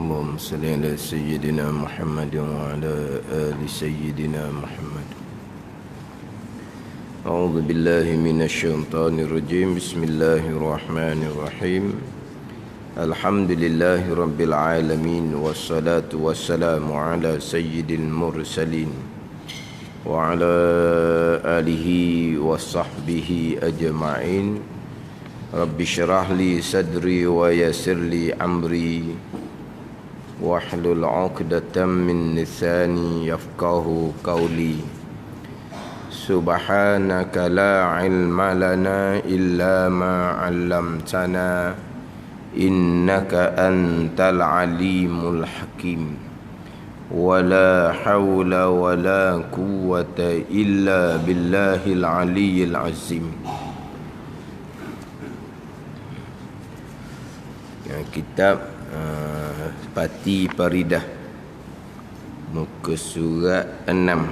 اللهم صل على سيدنا محمد وعلى آل سيدنا محمد. أعوذ بالله من الشيطان الرجيم. بسم الله الرحمن الرحيم. الحمد لله رب العالمين، والصلاة والسلام على سيد المرسلين وعلى آله وصحبه أجمعين. رب اشرح لي صدري ويسر لي أمري واحلل عقدة من لساني يفقه قولي. سبحانك لا علم لنا إلا ما علمتنا إنك أنت العليم الحكيم. ولا حول ولا قوة إلا بالله العلي العظيم. Kitab Pati Paridah, muka surat 6,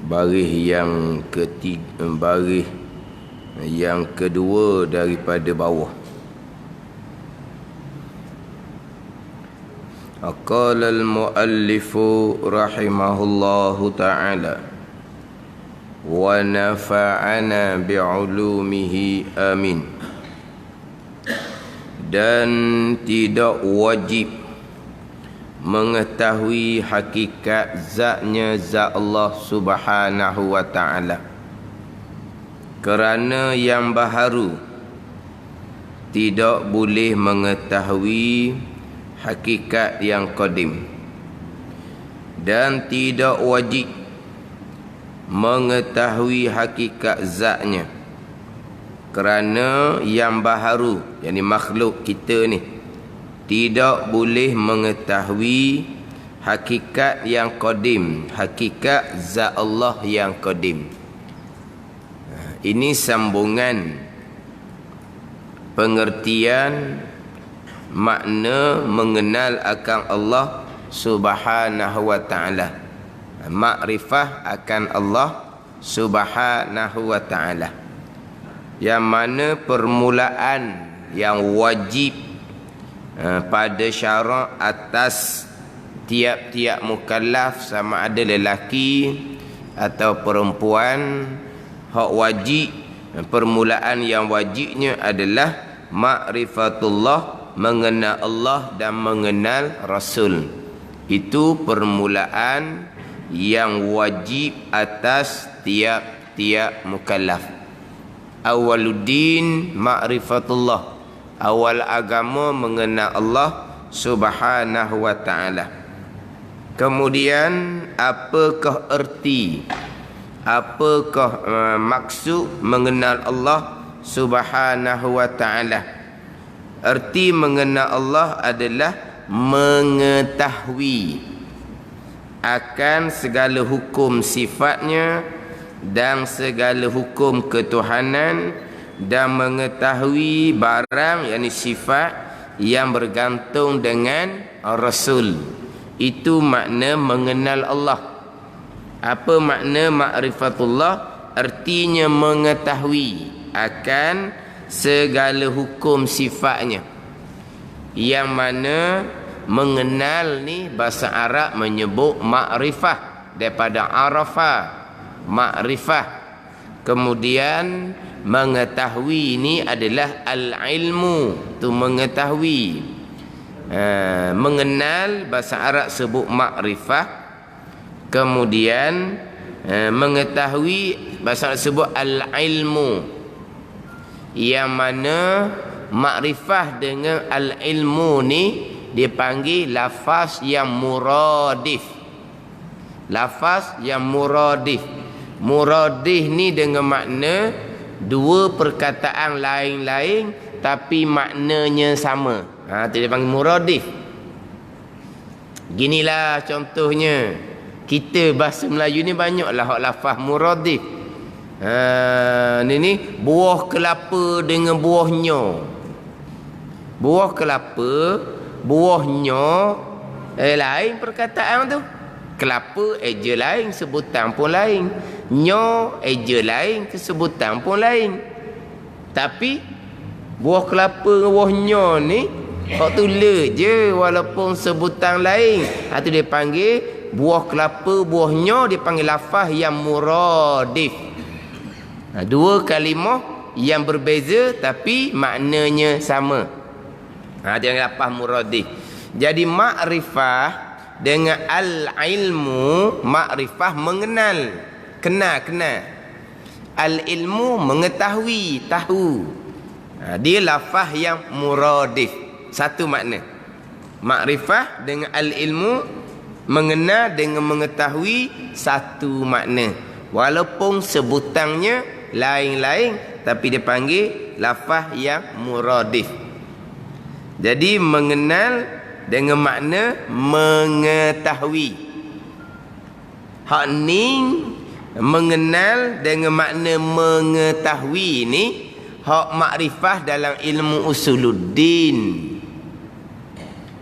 baris yang ketiga, baris yang kedua daripada bawah. Qala al-muallifu rahimahullahu ta'ala wa nafa'ana bi'ulumihi amin. Dan tidak wajib mengetahui hakikat zatnya zat Allah subhanahu wa ta'ala, kerana yang baharu tidak boleh mengetahui hakikat yang qadim. Dan tidak wajib mengetahui hakikat zatnya, kerana yang baharu, yakni makhluk kita ni, tidak boleh mengetahui hakikat yang qadim, hakikat zat Allah yang qadim. Ini sambungan pengertian makna mengenal akan Allah subhanahu wa ta'ala, makrifah akan Allah subhanahu wa ta'ala, yang mana permulaan yang wajib pada syarak atas tiap-tiap mukallaf, sama ada lelaki atau perempuan, hak wajib, permulaan yang wajibnya adalah ma'rifatullah, mengenal Allah dan mengenal Rasul. Itu permulaan yang wajib atas tiap-tiap mukallaf. Awaluddin ma'rifatullah, awal agama mengenal Allah subhanahu wa ta'ala. Kemudian apakah erti, apakah maksud mengenal Allah subhanahu wa ta'ala? Erti mengenal Allah adalah mengetahui akan segala hukum sifatnya dan segala hukum ketuhanan, dan mengetahui barang, yakni sifat yang bergantung dengan Rasul. Itu makna mengenal Allah. Apa makna ma'rifatullah? Artinya mengetahui akan segala hukum sifatnya, yang mana mengenal ni bahasa Arab menyebut ma'rifah, daripada arafah, makrifah. Kemudian mengetahui ini adalah al-ilmu, tu mengetahui. Mengenal bahasa Arab sebut makrifah. Kemudian mengetahui bahasa Arab sebut al-ilmu, yang mana makrifah dengan al-ilmu ni dipanggil lafaz yang muradif. Lafaz yang muradif. Muradif ni dengan makna dua perkataan lain-lain tapi maknanya sama. Itu dia panggil muradif. Ginilah contohnya, kita bahasa Melayu ni banyaklah hak lafaz muradif. Ni buah kelapa dengan buahnya. Buah kelapa, buahnya lain perkataan tu. Kelapa eja lain, sebutan pun lain. Nyo eja lain, sebutan pun lain. Tapi buah kelapa dengan buah nyo ni Hak tulis je walaupun sebutan lain. Itu dia panggil buah kelapa, buahnya dia panggil lafaz yang muradif. Dua kalimah yang berbeza tapi maknanya sama. Dia panggil lafaz muradif. Jadi makrifah dengan al-ilmu, makrifah mengenal, kenal. Al-ilmu mengetahui, tahu. Dia lafaz yang muradif. Satu makna. Makrifah dengan al-ilmu, mengenal dengan mengetahui, satu makna. Walaupun sebutannya lain-lain, tapi dia panggil lafaz yang muradif. Jadi mengenal dengan makna mengetahui. Hak ni mengenal dengan makna mengetahui ni hak makrifah dalam ilmu usuluddin.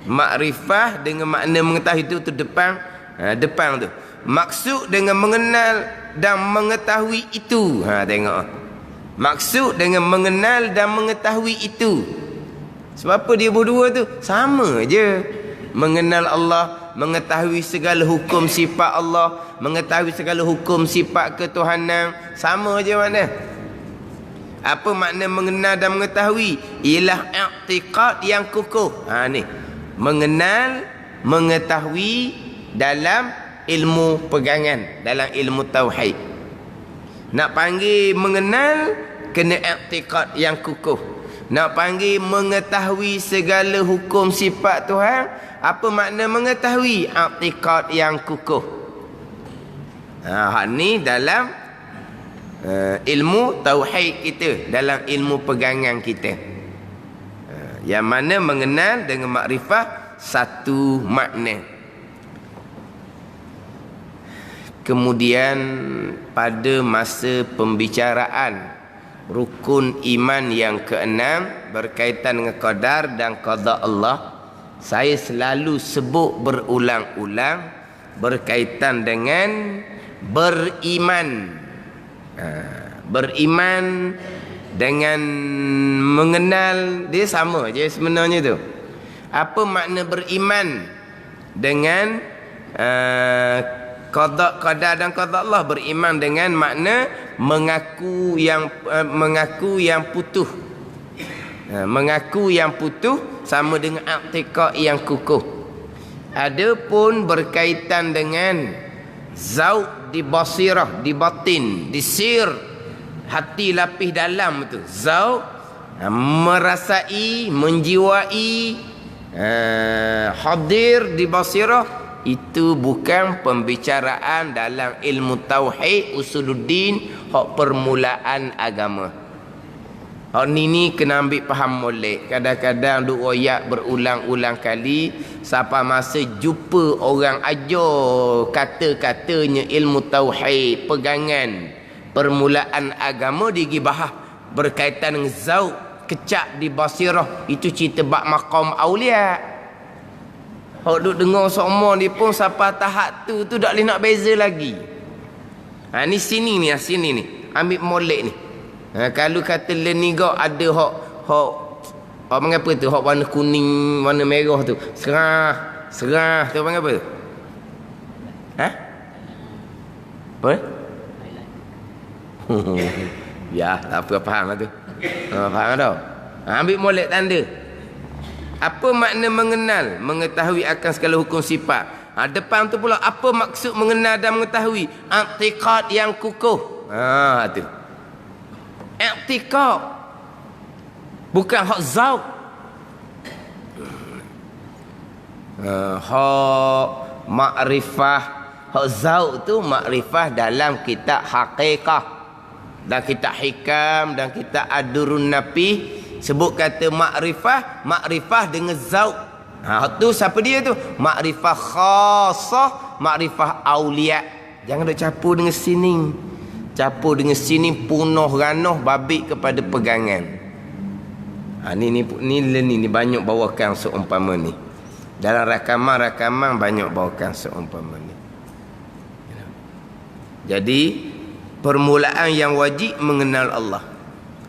Makrifah dengan makna mengetahui itu depan tu. Maksud dengan mengenal dan mengetahui itu. Tengok. Maksud dengan mengenal dan mengetahui itu. Sebab apa dia berdua tu? Sama je. Mengenal Allah, mengetahui segala hukum sifat Allah, mengetahui segala hukum sifat ketuhanan, sama je makna. Apa makna mengenal dan mengetahui? Ialah i'tiqad yang kukuh. Ni. Mengenal, mengetahui dalam ilmu pegangan, dalam ilmu tauhid. Nak panggil mengenal, kena i'tiqad yang kukuh. Nak panggil mengetahui segala hukum sifat Tuhan, apa makna mengetahui? I'tiqad yang kukuh. Hak ni dalam ilmu tauhid kita, dalam ilmu pegangan kita. Yang mana mengenal dengan makrifah satu makna. Kemudian pada masa pembicaraan rukun iman yang keenam berkaitan dengan qadar dan qada Allah, saya selalu sebut berulang-ulang berkaitan dengan beriman. Beriman dengan mengenal, dia sama je sebenarnya tu. Apa makna beriman dengan qada dan qada Allah? Beriman dengan makna mengaku yang putus. Mengaku yang putus sama dengan i'tiqad yang kukuh. Adapun berkaitan dengan zauq di basirah, di batin, di sir, hati lapis dalam tu, zauq, merasai, menjiwai, hadir di basirah, itu bukan pembicaraan dalam ilmu tauhid usuluddin, hak permulaan agama. Hak ni kena ambil faham molek. Kadang-kadang duk royak berulang-ulang kali sampai masa jumpa orang ajar kata-katanya ilmu tauhid, pegangan, permulaan agama, dia pergi bahas berkaitan dengan zauq, kecak di basirah, itu cerita bab maqam aulia. Hak duk dengar semua ni pun sampai tahap tu dak boleh nak beza lagi. Ni sini ni, ambil molek ni. Kalau kata lenigak ada hak panggil apa tu, hak warna kuning, warna merah tu, serah tu panggil apa tu? Apa? Ya, tak apa, faham lah tu. Faham tak? Ambil molek tanda. Apa makna mengenal, mengetahui akan segala hukum sifat. Depan tu pula, apa maksud mengenal dan mengetahui? I'tiqad yang kukuh. Tu. I'tiqad. Bukan hak zauq. Hak makrifah. Hak zauq tu makrifah dalam kitab Haqiqah, dan kitab Hikam, dan kitab Ad-Durrun Napih. Sebut kata makrifah dengan zauq. Tu siapa dia tu? Makrifah khasah, makrifah aulia. Jangan duk campur dengan sini. Campur dengan sini punuh ranah babik kepada pegangan. Ni banyak bawakan seumpama ni. Dalam rakaman banyak bawakan seumpama ni. Jadi permulaan yang wajib mengenal Allah.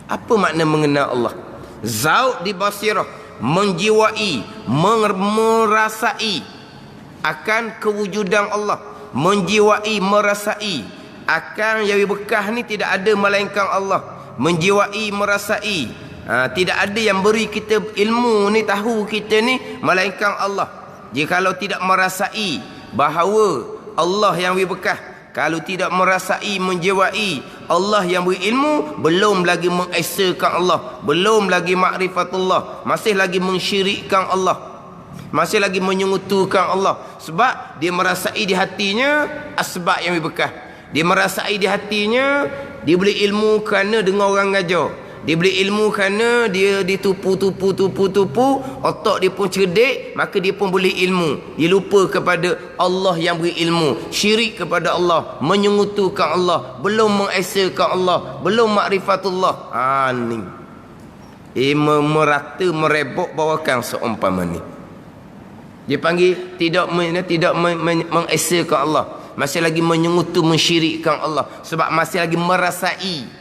Apa makna mengenal Allah? Zauq di basirah. menjiwai, merasai akan kewujudan Allah, menjiwai, merasai akan yang bekas ni tidak ada melainkan Allah, menjiwai, merasai. Tidak ada yang beri kita ilmu ni, tahu kita ni melainkan Allah. Jikalau tidak merasai bahawa Allah yang beri bekas, kalau tidak merasai, menjiwai Allah yang beri ilmu, belum lagi mengesakan Allah, belum lagi makrifatullah, masih lagi mensyirikkan Allah, masih lagi menyekutukan Allah. Sebab dia merasai di hatinya asbab yang beri bekas. Dia merasai di hatinya dia beli ilmu kerana dengar orang ngajar. Dia beli ilmu kerana dia ditupu, otak dia pun cerdik, maka dia pun boleh ilmu. Dia lupa kepada Allah yang beri ilmu, syirik kepada Allah, menyekutukan Allah, belum mengesakan Allah, belum makrifatullah. Ni merata, merebok bawakan seumpama ni. Dia panggil tidak mengesakan Allah, masih lagi menyekutu, mensyirikkan Allah. Sebab masih lagi merasai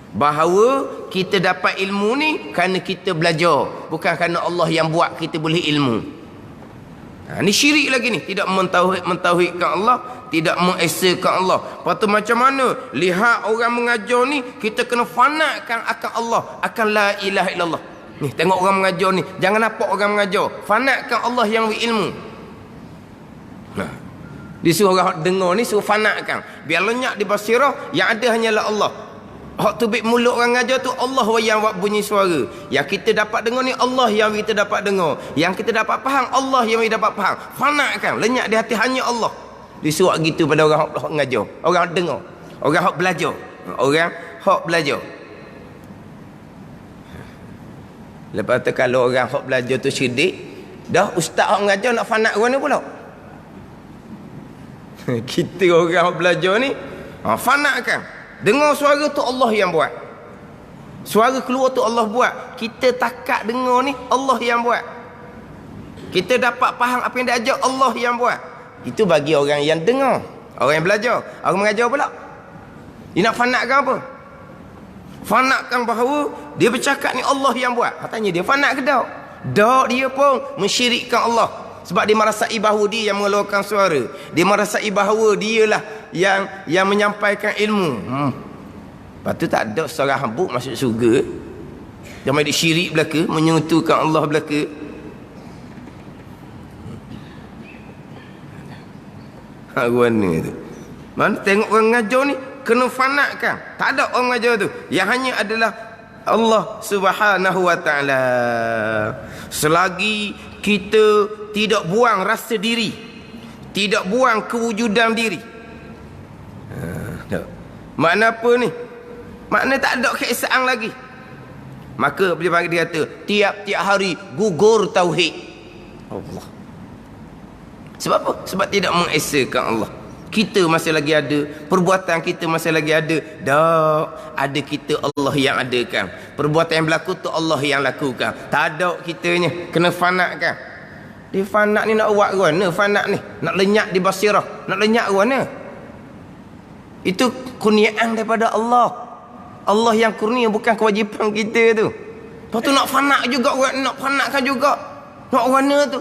bahawa kita dapat ilmu ni kerana kita belajar, bukan kerana Allah yang buat kita boleh ilmu. Ni syirik lagi ni, tidak mentauhidkan Allah, tidak mengesakan Allah. Lepas tu macam mana lihat orang mengajar ni, kita kena fanakan akan Allah, akan la ilaha illallah. Ni tengok orang mengajar ni, jangan nampak orang mengajar, fanakan Allah yang berilmu. Disuruh orang dengar ni, suruh fanakan, biar lenyap di basirah, yang ada hanyalah Allah. Hak tubik mulut orang ngajar tu Allah yang buat bunyi suara. Yang kita dapat dengar ni Allah yang kita dapat dengar. Yang kita dapat faham Allah yang kita dapat faham. Fanakan, lenyap di hati hanya Allah. Disuruh gitu pada orang hak ngajar, orang hak dengar, orang hak belajar, orang hak belajar. Lepas tu kalau orang hak belajar tu syirik, dah ustaz hak ngajar nak fanak orang ni pula. Kita orang hak belajar ni fanakkan. Dengar suara tu Allah yang buat, suara keluar tu Allah buat. Kita takat dengar ni Allah yang buat. Kita dapat faham apa yang dia ajar Allah yang buat. Itu bagi orang yang dengar, orang yang belajar. Orang mengajar pula, dia nak fanakkan apa? Fanakkan bahawa dia bercakap ni Allah yang buat. Katanya dia fanak ke tak? Tak, dia pun mensyirikkan Allah. Sebab dia merasai bahawa dia yang mengeluarkan suara, dia merasai bahawa dialah yang menyampaikan ilmu. Lepas tu tak ada seorang hambuk masuk syurga. Jangan dia syirik belaka, menyentuhkan Allah belaka. Mana tu? Mana tengok orang ngajar ni kena fanakkan. Tak ada orang ngajar tu, yang hanya adalah Allah Subhanahu wa taala. Selagi kita tidak buang rasa diri, tidak buang kewujudan diri, makna apa ni? Makna tak ada keesaan lagi. Maka dia kata tiap-tiap hari gugur tauhid Allah. Sebab apa? Sebab tidak mengesakan Allah. Kita masih lagi ada, perbuatan kita masih lagi ada. Tak ada kita, Allah yang adakan. Perbuatan yang berlaku tu Allah yang lakukan. Tak ada kitanya, kena fanakkan. Dia fanak ni nak buat ke mana? Fanak ni nak lenyap di basirah, nak lenyap ke mana? Itu kurniaan daripada Allah. Allah yang kurnia, bukan kewajipan kita tu. Lepas tu nak fanak juga orang, nak fanakkan juga. Nak mana tu?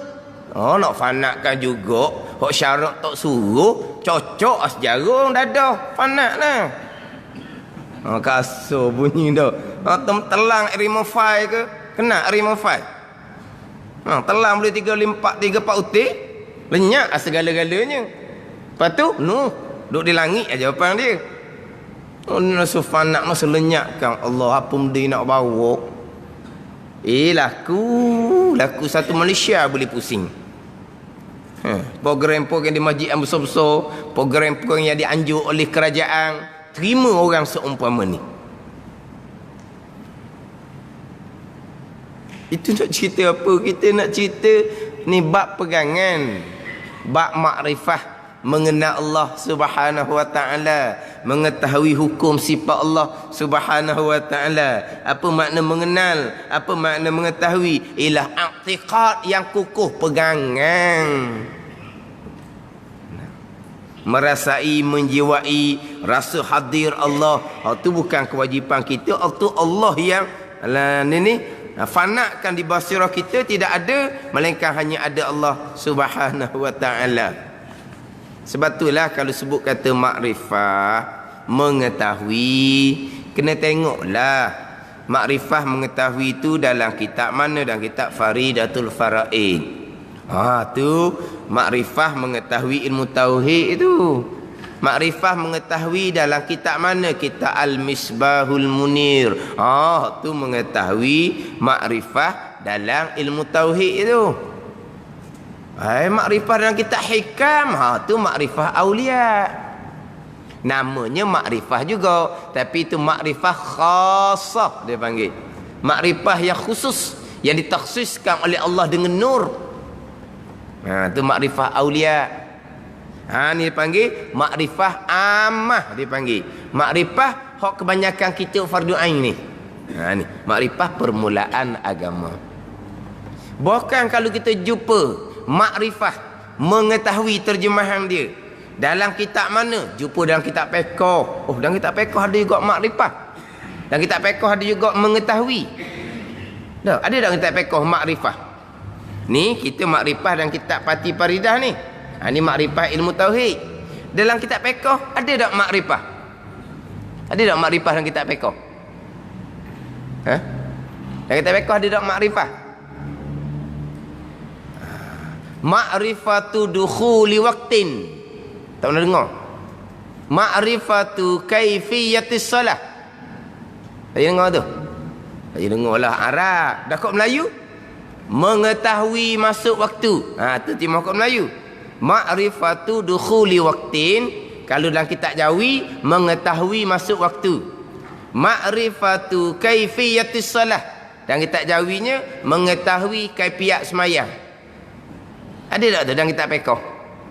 Nak fanakkan juga. Hak syarat tak suruh, cocok sejarah orang dadah, fanak lah. Kasar bunyi dah. Telang rimofai ke? Kena rimofai. Telang boleh 3-4 utik, lenyap segala-galanya. Lepas tu, duduk di langit aja jawapan dia. Nasa fanak, nasa lenyapkan Allah, apa benda nak bawa. Laku satu Malaysia boleh pusing. Program-program di masjid yang besar-besar, program-program yang dianjur oleh kerajaan, terima orang seumpama ni. Itu nak cerita apa? Kita nak cerita ni bab pegangan, bab makrifah, mengenal Allah Subhanahu wa taala, mengetahui hukum sifat Allah Subhanahu wa taala. Apa makna mengenal? Apa makna mengetahui? Ialah i'tiqad yang kukuh, pegangan. Merasai, menjiwai rasa hadir Allah. Itu bukan kewajipan kita, itu Allah yang Fanakan di basirah kita tidak ada, melainkan hanya ada Allah Subhanahu wa taala. Sebab itulah kalau sebut kata makrifah, mengetahui, kena tengoklah makrifah mengetahui itu dalam kitab mana, dalam kitab Faridatul Faraid. Tu makrifah mengetahui ilmu tauhid itu. Makrifah mengetahui dalam kitab mana? Kitab Al-Misbahul Munir. Tu mengetahui makrifah dalam ilmu tauhid itu. Makrifah dalam kitab Hikam, tu makrifah aulia. Namanya makrifah juga, tapi itu makrifah khasah dia panggil. Makrifah yang khusus, yang ditakhsiskan oleh Allah dengan nur. Itu makrifah aulia. Ni dipanggil makrifah ammah, dipanggil. Makrifah hak kebanyakan kita fardu ain ni. Ni makrifah permulaan agama. Bahkan kalau kita jumpa makrifah mengetahui terjemahan dia dalam kitab mana? Jumpa dalam kitab Fiqh. Dalam kitab Fiqh ada juga makrifah. Dalam kitab Fiqh ada juga mengetahui. Ada dalam kitab Fiqh makrifah. Ni kita makrifah dalam kitab Fatih Faridah ni. Ni makrifah ilmu tauhid. Dalam kitab Fiqh ada tak makrifah? Ada tak makrifah dalam kitab Fiqh? Dalam kitab Fiqh ada tak makrifah? Ma'rifatu dukhuli waqtin. Tak pernah dengar? Ma'rifatu kaifiyatis salah. Tak dengar tu? Tak dengar lah Arab. Dah kok Melayu? Mengetahui masuk waktu. Tu timah kok Melayu. Ma'rifatu dukhuli waqtin. Kalau dalam kitab Jawi, mengetahui masuk waktu. Ma'rifatu kaifiyatis salah. Dan kitab Jawinya mengetahui kaifiat semayang. Ada tak tu dalam kitab Fiqh?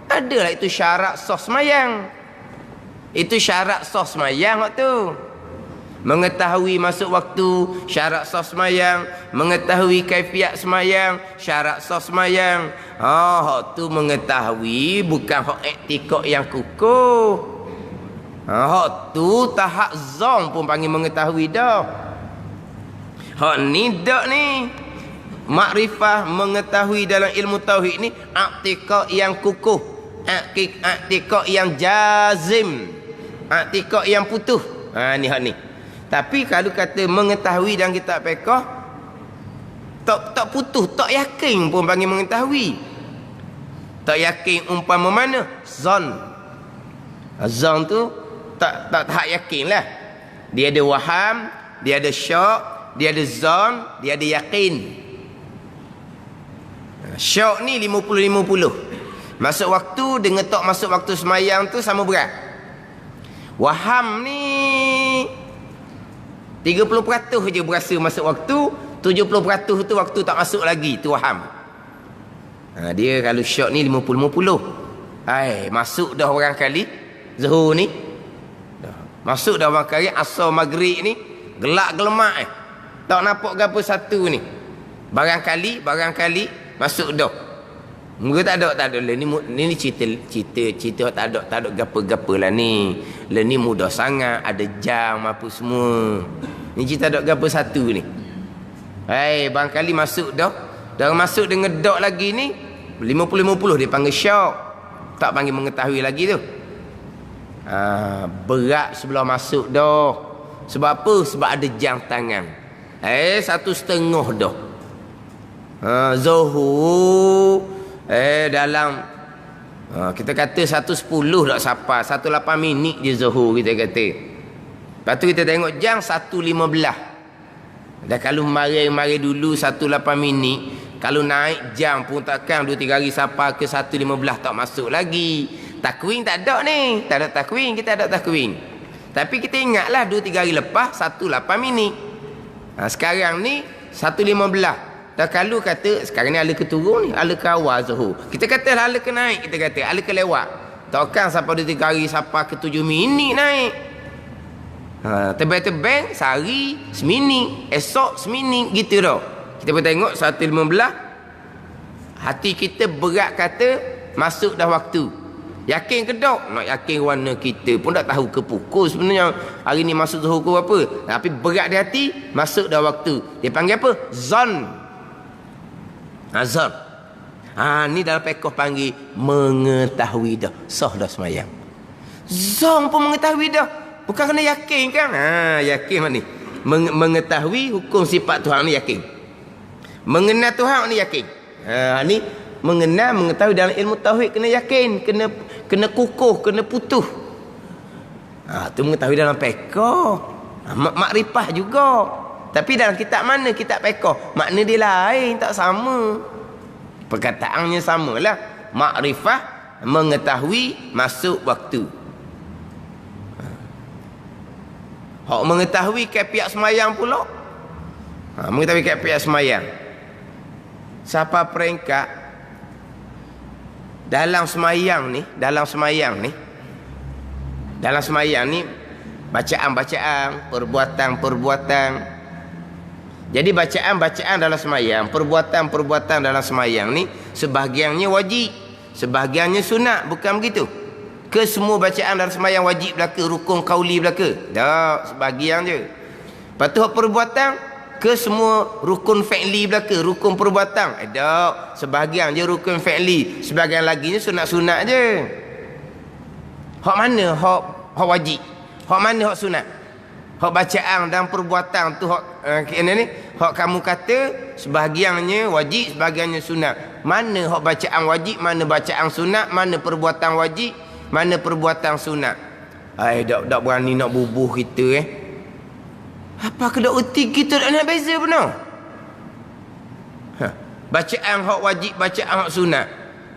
Adalah, itu syarat sah semayang. Itu syarat sah semayang waktu. Mengetahui masuk waktu, syarat sah semayang. Mengetahui kaifiat semayang, syarat sah semayang. Hak tu mengetahui, bukan hak iktikad yang kukuh. Hak tu tahap zon pun panggil mengetahui dah. Hak ni dak ni. Makrifah mengetahui dalam ilmu tauhid ni i'tikad yang kukuh, i'tikad yang jazim, i'tikad yang putus. Ni hak ni. Tapi kalau kata mengetahui dalam kitab Fiqh, tak putus, tak yakin pun panggil mengetahui. Tak yakin umpama mana? Zon. Zon tu tak yakin lah. Dia ada waham, dia ada syak, dia ada zon, dia ada yakin. Syak ni 50-50. Masuk waktu dengan tak masuk waktu semayang tu sama berat. Waham ni 30% je berasa masuk waktu, 70% tu waktu tak masuk lagi, tu waham. Dia kalau syak ni 50-50. Masuk dah orang kali Zuhur ni. Masuk dah orang kali asar maghrib ni, gelak gelemak tak nampak gapo satu ni. Barangkali masuk dah. Muka tak ada lah ni cerita tak ada gapo-gapo lah ni. Lah ni mudah sangat, ada jam apa semua. Ni cerita ada gapo satu ni. Barangkali masuk dah. Dah masuk dengan dok lagi ni 50-50 dia panggil syak. Tak panggil mengetahui lagi tu. Berat sebelah masuk dah. Sebab apa? Sebab ada jam tangan. 1.5 dah. Zuhur dalam kita kata 1.10 tak sampai, 1.8 minit je zuhur kita kata. Lepas tu kita tengok jam 1.15. Dah kalau mari dulu 1.8 minit, kalau naik jam pun takkan 2-3 hari sampai ke 1.15 tak masuk lagi. Takwin tak ada ni. Tak ada takwin, kita ada takwin. Tapi kita ingatlah 2-3 hari lepas 1.8 minit. Sekarang ni 1.15. Dah kalau kata sekarang ni ala ke turun ni, ala ke awal zuhur. Kita kata ala ke naik, kita kata ala ke lewat. Takkan sampai 2-3 hari sampai ke 7 minit naik. Tebang-tebang sehari seminit, esok seminit gitu dah. Kita pun tengok 1.15. Hati kita berat kata masuk dah waktu. Yakin ke tak? Nak yakin warna kita pun tak tahu ke pukul sebenarnya hari ni masuk zuhur ke apa. Tapi berat di hati, masuk dah waktu. Dia panggil apa? Zon. Zon. Ni dalam fiqh panggil mengetahui dah. Sah dah semayang. Zon pun mengetahui dah. Bukan kena yakin kan? Yakin mana ni? Mengetahui hukum sifat Tuhan ni yakin. Mengenal Tuhan ni yakin. Ni mengenal, mengetahui dalam ilmu tauhid kena yakin, kena kukuh, kena putuh. Tu mengetahui dalam fiqh. Makrifah juga. Tapi dalam kitab mana? Kitab fiqh. Makna dia lain, tak sama. Perkataannya samalah. Makrifah, mengetahui, masuk waktu. Hak mengetahui kaifiat semayang pula. Mengetahui kaifiat semayang. Siapa peringkat dalam semayang ni, dalam semayang ni bacaan-bacaan, perbuatan-perbuatan. Jadi bacaan-bacaan dalam semayang, perbuatan-perbuatan dalam semayang ni sebahagiannya wajib, sebahagiannya sunat, bukan begitu? Ke semua bacaan dalam semayang wajib belaka, rukun qauli belaka? Tak, sebahagian je. Lepas tu perbuatan, ke semua rukun fi'li belaka, rukun perbuatan? Tak, sebahagian je rukun fi'li, sebahagian laginya sunat-sunat je. Hak mana hak wajib? Hak mana hak sunat? Hak bacaan dan perbuatan tu hak ni hak kamu kata sebahagiannya wajib, sebahagiannya sunat. Mana hak bacaan wajib, mana bacaan sunat, mana perbuatan wajib, mana perbuatan sunat? Tak berani nak bubuh kita Apa ke dak erti kita tak nak beza benar? Bacaan hak wajib, bacaan hak sunat.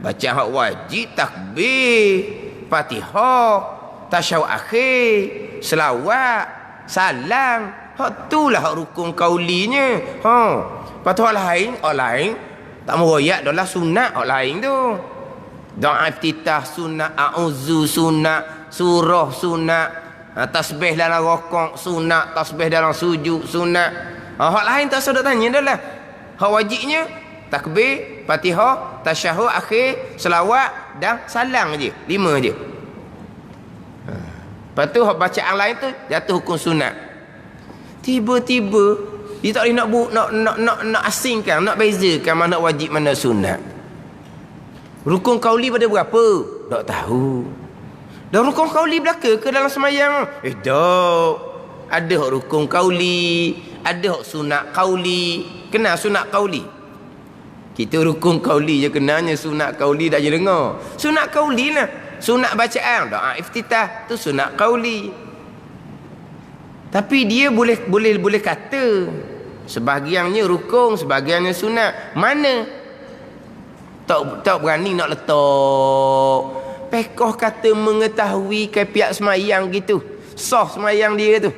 Bacaan hak wajib takbir, Fatihah, tasyahud akhir, selawat, salam. Hak itulah hak rukun kaulinya. Lepas tu hak lain tak meroyak adalah sunat hak lain tu. Doa iftitah sunat, a'udzu sunat, surah sunat, tasbih dalam rukuk sunat, tasbih dalam sujud sunat. Hak lain tak usah tanya dah lah. Hak wajibnya takbir, Fatihah, tasyahud akhir, selawat dan salam je. 5 je. Lepas tu hak bacaan lain tu jatuh hukum sunat. Tiba-tiba dia tak boleh nak asingkan, nak bezakan mana wajib mana sunat. Rukun qauli pada berapa? Tak tahu. Dan rukun qauli belaka ke dalam semayang? Tak. Ada hak rukun qauli, ada hak sunat qauli. Kenal sunat qauli? Kita rukun qauli je kenalnya, sunat qauli dah je dengar. Sunat qauli lah. Sunat bacaan, doa iftitah tu sunat qauli. Tapi dia boleh kata sebahagiannya rukun, sebahagiannya sunat. Mana? Tak berani nak letak. Pekoh kata mengetahui kaifiat semayang gitu. Sah semayang dia tu.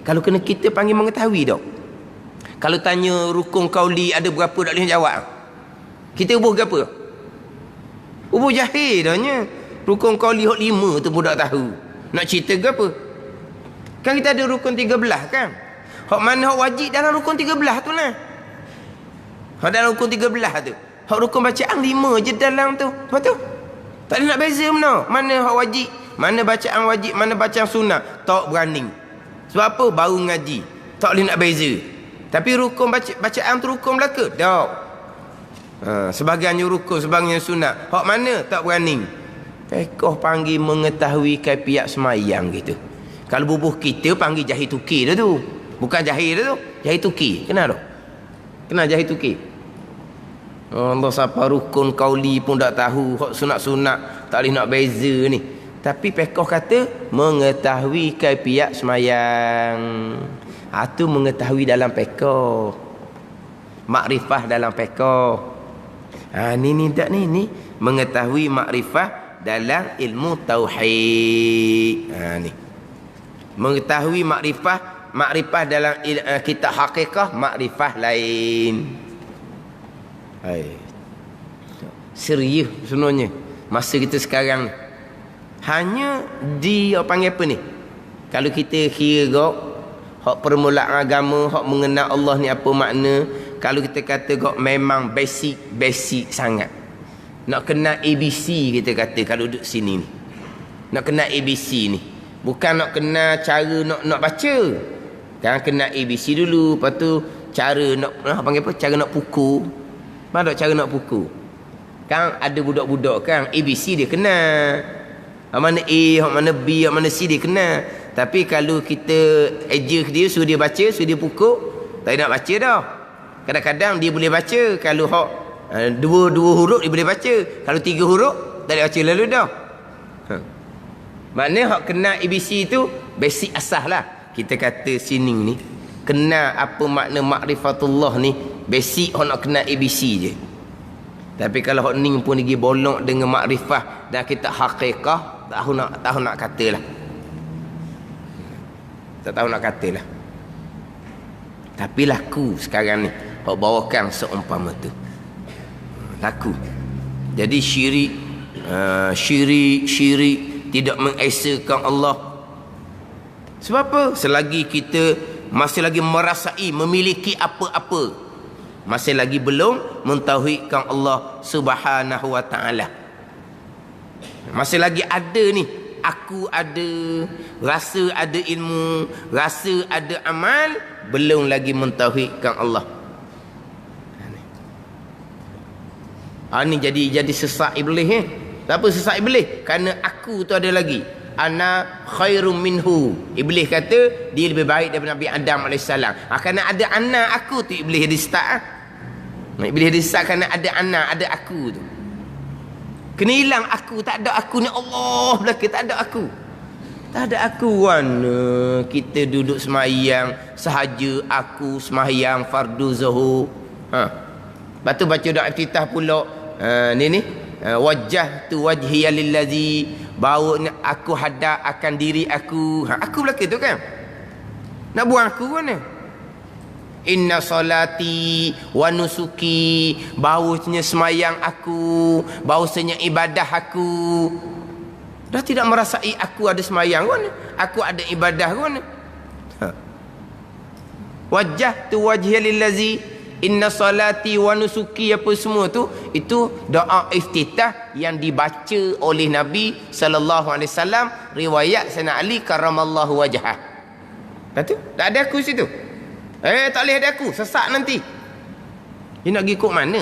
Kalau kena kita panggil mengetahui tak? Kalau tanya rukun qauli ada berapa tak boleh jawab. Kita ubuh ke apa? Ubuh jahil dahnya. Rukun qauli hak 5 tu pun tak tahu. Nak cerita ke apa? Kan kita ada rukun 13 kan? Hak mana hak wajib dalam rukun 13 tu lah. Hak dalam rukun 13 tu. Hak rukun bacaan 5 je dalam tu. Lepas tu tak ada nak beza mana hak wajib, mana bacaan wajib, mana bacaan sunat. Tak berani. Sebab apa? Baru ngaji. Tak boleh nak beza. Tapi rukun bacaan tu rukun belaka? Tak. Sebahagiannya rukun, sebahagiannya sunat. Hak mana? Tak berani. Fiqh panggil mengetahui kaifiat semayang gitu. Kalau bubuh kita panggil jahil tuki dah tu. Bukan jahil dah tu. Jahil tuki. Kenal tak? Kenal jahil tuki? Allah, siapa rukun qauli pun tak tahu. Hak sunat-sunat tak boleh nak beza ni. Tapi fiqh kata mengetahui kaifiat semayang. Itu mengetahui dalam fiqh. Makrifah dalam fiqh. Ni mengetahui makrifah dalam ilmu tauhid. Ni. Mengetahui makrifah dalam kitab hakikah, makrifah lain. Serius sebenarnya masa kita sekarang hanya apa panggil apa ni, kalau kita kira hak permulaan agama, hak mengenal Allah ni apa makna, kalau kita kata memang basic sangat. Nak kenal ABC kita kata kalau duduk sini ni. Nak kenal ABC ni. Bukan nak kenal cara nak baca. Kan kenal ABC dulu, lepas tu cara nak panggil apa? Cara nak pukul. Mana cara nak pukul? Kan ada budak-budak kan ABC dia kenal. Mana A, mana B, mana C dia kenal. Tapi kalau kita ajar dia, suruh dia baca, suruh dia pukul, tak nak baca dah. Kadang-kadang dia boleh baca. Kalau hak dua huruf dia boleh baca. Kalau 3 huruf tak boleh baca lalu dah. Maknanya hak kenal ABC tu basic asas lah. Kita kata sini ni kenal apa makna makrifatullah ni, basic hak nak kenal ABC je. Tapi kalau hak ni pun lagi bolong dengan makrifah dan kita hakikah, tak tahu nak katalah. Tak tahu nak katalah. Tapi laku sekarang ni hak bawakan seumpama tu. Laku. Jadi syirik tidak mengesakan Allah. Sebab apa? Selagi kita masih lagi merasai memiliki apa-apa, masih lagi belum mentauhidkan Allah Subhanahu wa taala. Masih lagi ada ni, aku ada, rasa ada ilmu, rasa ada amal, belum lagi mentauhidkan Allah. Ni jadi sesak iblis. Kenapa sesak iblis? Kerana aku tu ada lagi. Ana khairum minhu. Iblis kata dia lebih baik daripada Nabi Adam AS. Kerana ada ana aku tu iblis jadi start. Iblis jadi start kerana ada ana, ada aku tu. Kena hilang aku. Tak ada aku ni Allah belaka. Tak ada aku. Tak ada aku. Mana kita duduk semayang sahaja aku semayang fardu zuhur. Lepas tu baca doa iftitah pula. Ni wajah tu wajhiya lillazi, bawa aku hadap akan diri aku. Aku belaka tu kan. Nak buang aku mana? Inna salati wa nusuki, bahawasanya semayang aku, bahawasanya ibadah aku. Dah tidak merasai aku ada semayang kan? Aku ada ibadah kan? Wajah tu wajhiya lillazi, inna salati wa nusuki, apa semua tu, itu doa iftitah yang dibaca oleh Nabi sallallahu alaihi wasallam, riwayat Sayyidina Ali karramallahu wajhah. Lepas tu tak ada aku situ. Tak boleh ada aku, sesak nanti. Dia nak pergi ikut mana?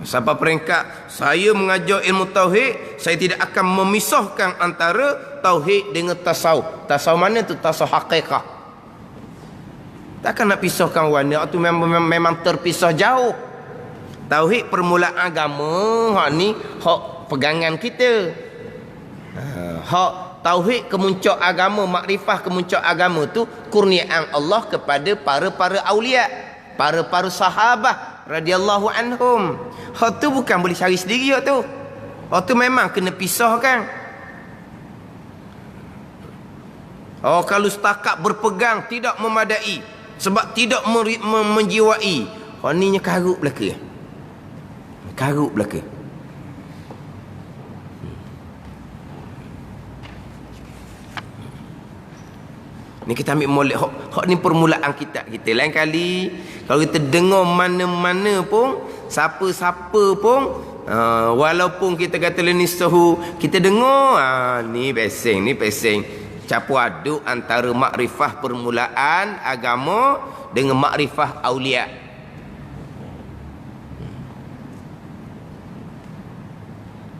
Sampai peringkat saya mengajar ilmu tauhid, saya tidak akan memisahkan antara tauhid dengan tasawuf. Tasawuf mana tu? Tasawuf hakikah. Takkan nak pisahkan warna tu, memang terpisah jauh. Tauhid permulaan agama, hak ni hak pegangan kita. Hak tauhid kemuncak agama, makrifah kemuncak agama tu kurniaan Allah kepada para aulia, para sahabat radhiyallahu anhum. Hak tu bukan boleh cari sendiri hak tu. Hak tu memang kena pisahkan. Kalau setakat berpegang tidak memadai sebab tidak menjiwai. Hak ni karut belaka. Karut belaka. Ni kita ambil molek hak ni permulaan kita. Lain kali kalau kita dengar mana-mana pun, siapa-siapa pun, walaupun kita kata ni sahu, kita dengar ni pesing campur aduk antara makrifah permulaan agama dengan makrifah aulia.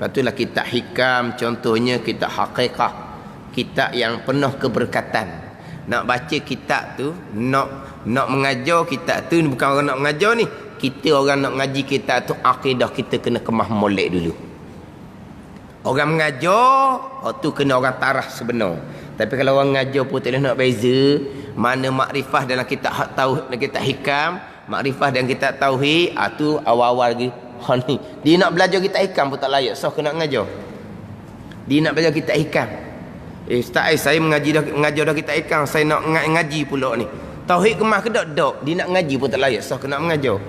Lepas itulah kitab hikam, contohnya kitab hakikah, kitab yang penuh keberkatan. Nak baca kitab tu, nak mengajar kitab tu, bukan orang nak mengajar ni, kita orang nak ngaji kitab tu, akidah kita kena kemah molek dulu. Orang mengajar tu kena orang tarah sebenar. Tapi kalau orang mengajar pun tak boleh nak beza mana makrifah dalam kitab tauhid dan kitab hikam, makrifah dan kitab tauhid. Tu awal-awal lagi ni dia nak belajar kitab hikam pun tak layak, so kena mengajar. Dia nak belajar kitab hikam, Ustaz, saya mengajar dah kitab hikam, saya nak ngaji pula ni. Tauhid kemah ke tak? Dia nak ngaji pun tak layak, so kena mengajar.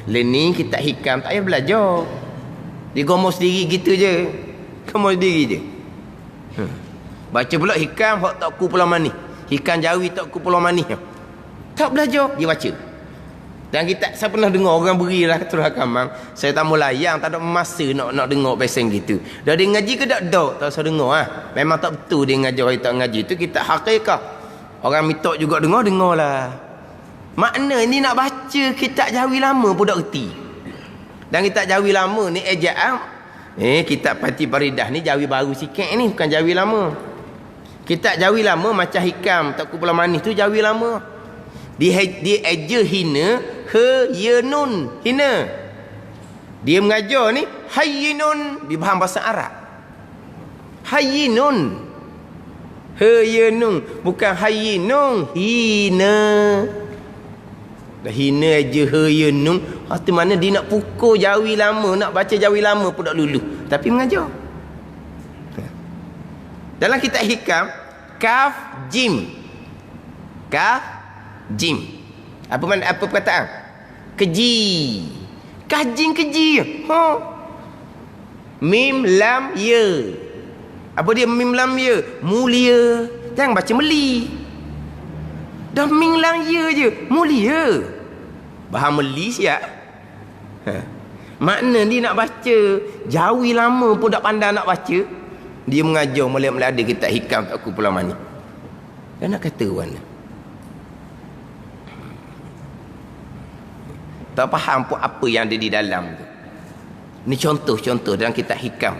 Ni kitab hikam tak payah belajar. Dia gomor sendiri gitu je. Gomor sendiri je. Baca pula hikam hak tak ku pulau manis. Hikam Jawi tak ku pulau manis. Tak belajar, dia baca. Dan kita, saya pernah dengar orang berilah terus rakaman, saya tak mau layang, tak ada masa nak dengar pesen gitu. Dah dia ngaji ke tak? Tak usah dengar ah. Memang tak betul dia ngajar, dia tak ngaji. Itu kita hakikah. Orang minta juga dengarlah. Makna ni nak baca kitab Jawi lama pun tak erti. Dan kitab Jawi lama ni ejaan kitab Fatih Baridah ni Jawi baru sikit ni, bukan Jawi lama. Kitab Jawi lama macam Hikam Tak Kumpulan Manis tu Jawi lama. Dia eja hina nun hina. Dia mengajar ni hayyinun di bahan bahasa Arab. Hayyinun nun, bukan hayyinun hina. Dah hina eja hayyinun. Arti mana dia nak pukul Jawi lama, nak baca Jawi lama pun tak lulu, tapi mengajar. Dalam kitab Hikam, kaf jim. Kaf jim. Apa perkataan? Keji. Kajing keji. Mim lam ya. Apa dia mim lam ya? Mulia. Jangan baca meli. Dah mim lam ya je. Mulia. Bahasa meli siap. Makna dia nak baca Jawi lama pun tak pandai nak baca. Dia mengajar mulai ada kitab Hikam Tak Kumpulan Manis. Dan nak kata mana? Tak faham pun apa yang ada di dalam tu. Ni contoh-contoh dalam kitab Hikam.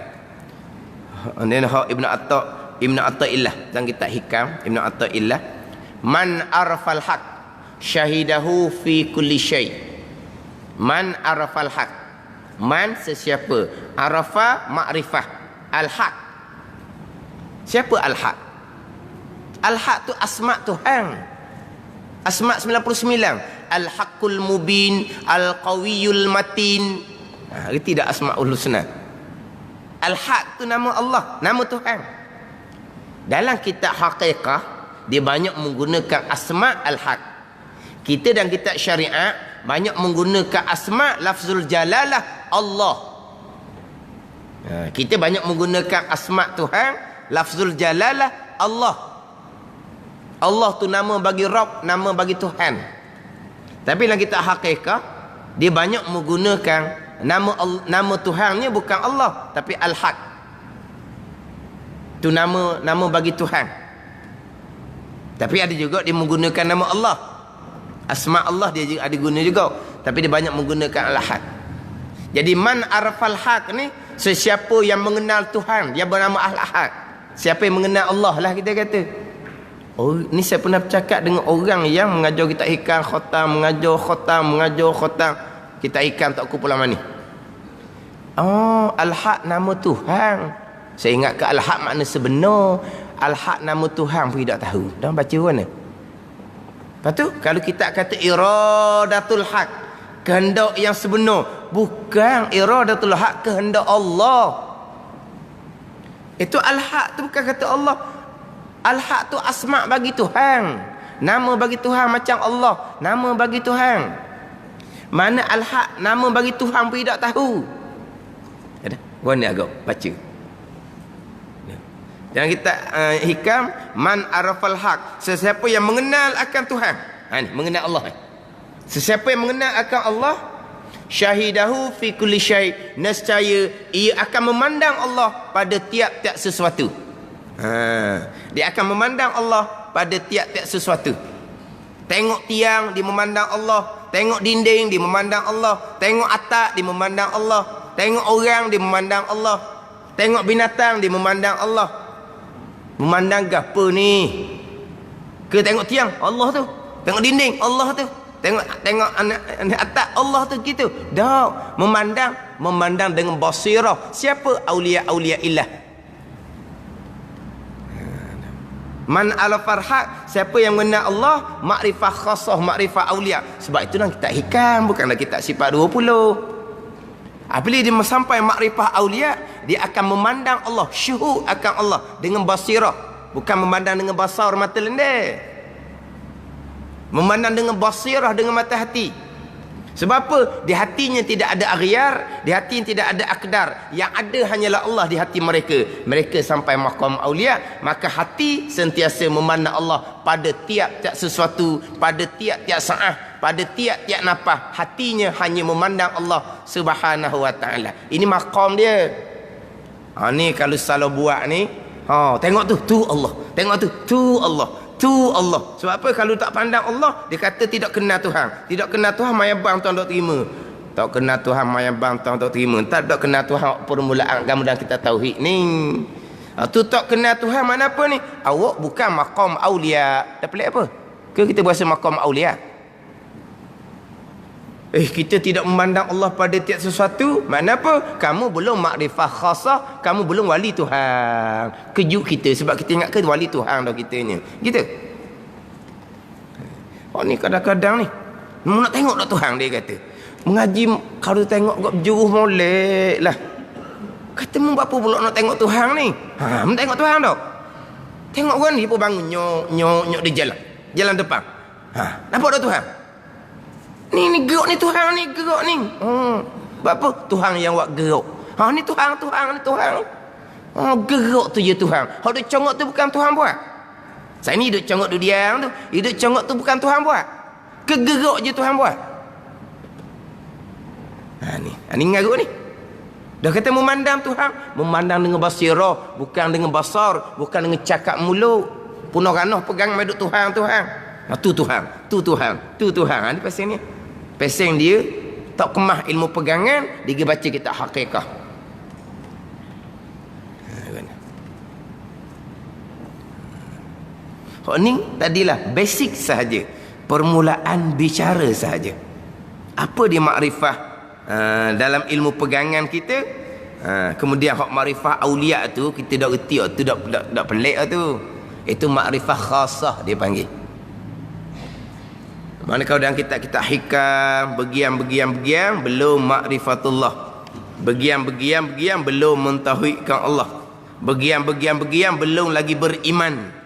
Dan Ibn Atta'illah dalam kitab Hikam, Ibn Atta'illah, man arafal haq syahidahu fi kulli syai. Man arafal haq. Man sesiapa, arafa makrifah, al-haq. Siapa al-haq? Al-haq tu asma' Tuhan. Asma' 99. Al-Haqqul Mubin, Al-Qawiyul Matin. Reti tak Asma'ul Husna? Al-Haq tu nama Allah, nama Tuhan. Dalam kitab Haqiqah, dia banyak menggunakan asma' Al-Haq. Kita dalam kitab syariat banyak menggunakan asma' lafzul jalalah Allah. Kita banyak menggunakan asma' Tuhan, lafzul jalalah Allah. Allah tu nama bagi Rabb, nama bagi Tuhan. Tapi dalam kitab Haqiqah, dia banyak menggunakan nama Tuhannya bukan Allah, tapi Al-Haq. Tu nama bagi Tuhan. Tapi ada juga dia menggunakan nama Allah. Asma Allah dia ada guna juga, tapi dia banyak menggunakan Al-Haq. Jadi man arafal haq ni, sesiapa yang mengenal Tuhan, dia bernama Al-Haq. Siapa yang mengenal Allah lah kita kata. Oh, ni saya pernah bercakap dengan orang yang mengajar kitab Hikam mengajar khotam kitab Hikam Tak Kumpulan Manis. Oh, Al-Haq nama Tuhan. Saya ingat ke Al-Haq makna sebenar. Al-Haq nama Tuhan pun tidak tahu. Dah baca mana? Lepas tu kalau kita kata iradatul haq, kehendak yang sebenar, bukan iradatul haq, kehendak Allah. Itu Al-Haq tu bukan kata Allah. Al-Haq tu asma' bagi Tuhan, nama bagi Tuhan macam Allah, nama bagi Tuhan. Mana Al-Haq nama bagi Tuhan pun tidak tahu. Ada? Mana agak baca. Dan kita Hikam, man arafal haq, sesiapa yang mengenal akan Tuhan. Ni mengenal Allah. Sesiapa yang mengenal akan Allah, syahidahu fi kulli syai, nescaya ia akan memandang Allah pada tiap-tiap sesuatu. Dia akan memandang Allah pada tiap-tiap sesuatu. Tengok tiang dia memandang Allah, tengok dinding dia memandang Allah, tengok atap dia memandang Allah, tengok orang dia memandang Allah, tengok binatang dia memandang Allah. Memandang apa ni? Ke tengok tiang Allah tu, tengok dinding Allah tu, tengok anak atap Allah tu gitu. Dah memandang dengan basirah. Siapa? Aulia illah. Man ala farhaq, siapa yang mengenal Allah, makrifah khassah, makrifah aulia. Sebab itu dalam kitab Hikam, bukanlah kitab sifat 20. Apabila dia sampai makrifah aulia, dia akan memandang Allah, syuhud akan Allah dengan basirah, bukan memandang dengan basar mata lendir. Memandang dengan basirah, dengan mata hati. Sebab apa? Di hatinya tidak ada aghyar, di hatinya tidak ada akdar. Yang ada hanyalah Allah di hati mereka. Mereka sampai maqam aulia, maka hati sentiasa memandang Allah pada tiap-tiap sesuatu, pada tiap-tiap saat, pada tiap-tiap nafas. Hatinya hanya memandang Allah Subhanahu wa taala. Ini maqam dia. Ni kalau salah buat ni, tengok tu Allah. Tengok tu Allah. Tu Allah. Sebab apa? Kalau tak pandang Allah, dia kata tidak kenal Tuhan. Tidak kenal Tuhan, maya bang tuan tak terima. Tak kenal Tuhan, maya bang tuan tak terima. Tak kenal Tuhan, permulaan agama dan kita tauhid ni. Tu tak kenal Tuhan, mana apa ni? Awak bukan maqam aulia. Dah pelik apa? Ke kita berasa maqam aulia? Kita tidak memandang Allah pada tiap sesuatu. Makna apa? Kamu belum makrifah khasah, kamu belum wali Tuhan. Kejut kita sebab kita ingat ke wali Tuhan dah kitanya. Gitu. Ni kadang-kadang ni nak tengok dah Tuhan, dia kata. Mengaji kalau tengok kat juruh molek lah. Kata mu apa pula nak tengok Tuhan ni? Mu tengok Tuhan dah. Tengok orang ni pun bangun nyok di jalan. Jalan depan. Nampak dah Tuhan? Ni gerak ni Tuhan ni, gerak ni. Sebab apa? Tuhan yang buat gerak. Ni Tuhan ni Tuhan. Gerak tu je Tuhan. Hak duk congok tu bukan Tuhan buat. Saya ni duk congok duk diam tu. Duk congok tu bukan Tuhan buat. Kegerak je Tuhan buat. Ni ngarut ni. Dah kata memandang Tuhan, memandang dengan basirah, bukan dengan basar, bukan dengan cakap mulut. Punah ranah pegang mai duk Tuhan. Tu Tuhan. Ni pasal ni. Pasal dia tak kemah ilmu pegangan, dia baca kitab hakikah. Ni tadilah basic sahaja, permulaan bicara sahaja. Apa dia makrifah dalam ilmu pegangan kita? Kemudian hak makrifah aulia tu kita dah reti, tu dak pelik tu. Itu makrifah khasah dia panggil. Mana kalau dalam kitab-kitab hikam, begian belum makrifatullah. Begian belum mentauhidkan Allah. Begian belum lagi beriman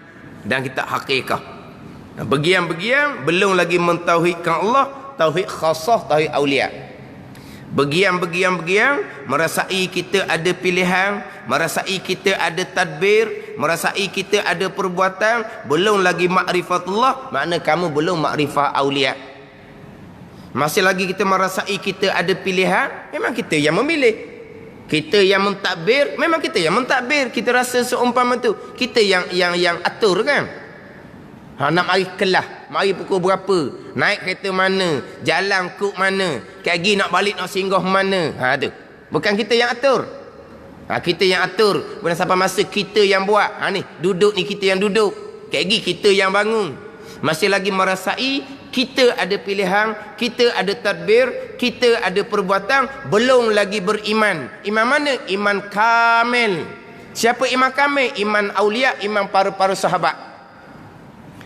dan kitab hakikah. Begian belum lagi mentauhidkan Allah, tauhid khasah, tauhid aulia. Begian merasai kita ada pilihan, merasai kita ada tadbir, merasai kita ada perbuatan, belum lagi makrifatullah, makna kamu belum makrifah aulia. Masih lagi kita merasai kita ada pilihan, memang kita yang memilih. Kita yang mentadbir, memang kita yang mentadbir. Kita rasa seumpama tu, kita yang atur kan. Nak mari Kelah, mari pukul berapa, naik kereta mana, jalan kok mana, kaki nak balik nak singgah mana. Tu bukan kita yang atur. Kita yang atur. Bukan sampai masa kita yang buat. Ni duduk ni kita yang duduk, kaki kita yang bangun. Masih lagi merasai kita ada pilihan, kita ada tadbir, kita ada perbuatan, belum lagi beriman. Iman mana? Iman kamil. Siapa iman kamil? Iman aulia, iman para sahabat.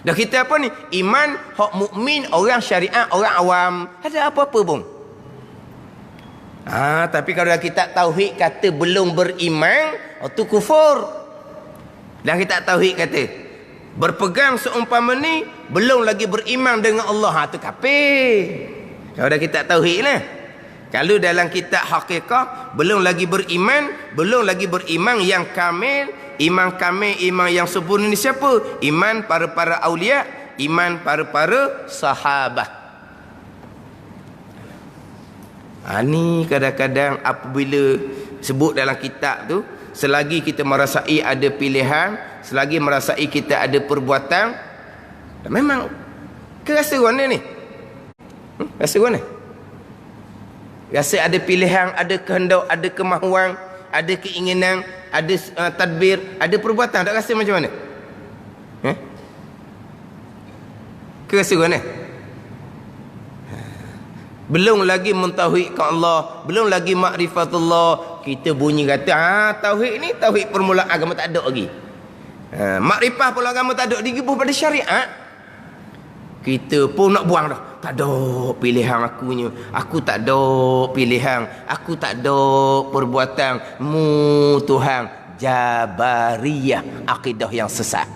Dah kita apa ni? Iman hak mukmin, orang syariat, orang awam. Ada apa-apa bung? Tapi kalau dah kita tauhid kata belum beriman, tu kufur. Dan kita tauhid kata berpegang seumpama ni belum lagi beriman dengan Allah, tu kafir. Kalau dah kita tauhid lah. Kalau dalam kitab hakikah belum lagi beriman, yang kamil. Iman kamil, iman yang sempurna ni siapa? Iman para aulia, iman para sahabat. Ni kadang-kadang apabila sebut dalam kitab tu, selagi kita merasai ada pilihan, selagi merasai kita ada perbuatan, memang rasa mana ni? Rasa mana? Rasa ada pilihan, ada kehendak, ada kemahuan, ada keinginan, ada tadbir, ada perbuatan, tak rasa macam mana? Ke rasa mana? Belum lagi mentauhidkan Allah, belum lagi makrifatullah. Kita bunyi kata tauhid ni tauhid permulaan agama, tak ada lagi. Makrifah pula agama tak ada, digibuh pada syariat. Kita pun nak buang dah. Tak ada pilihan akunya. Aku tak ada pilihan. Aku tak ada perbuatan. Mu Tuhan. Jabariyah. Akidah yang sesat.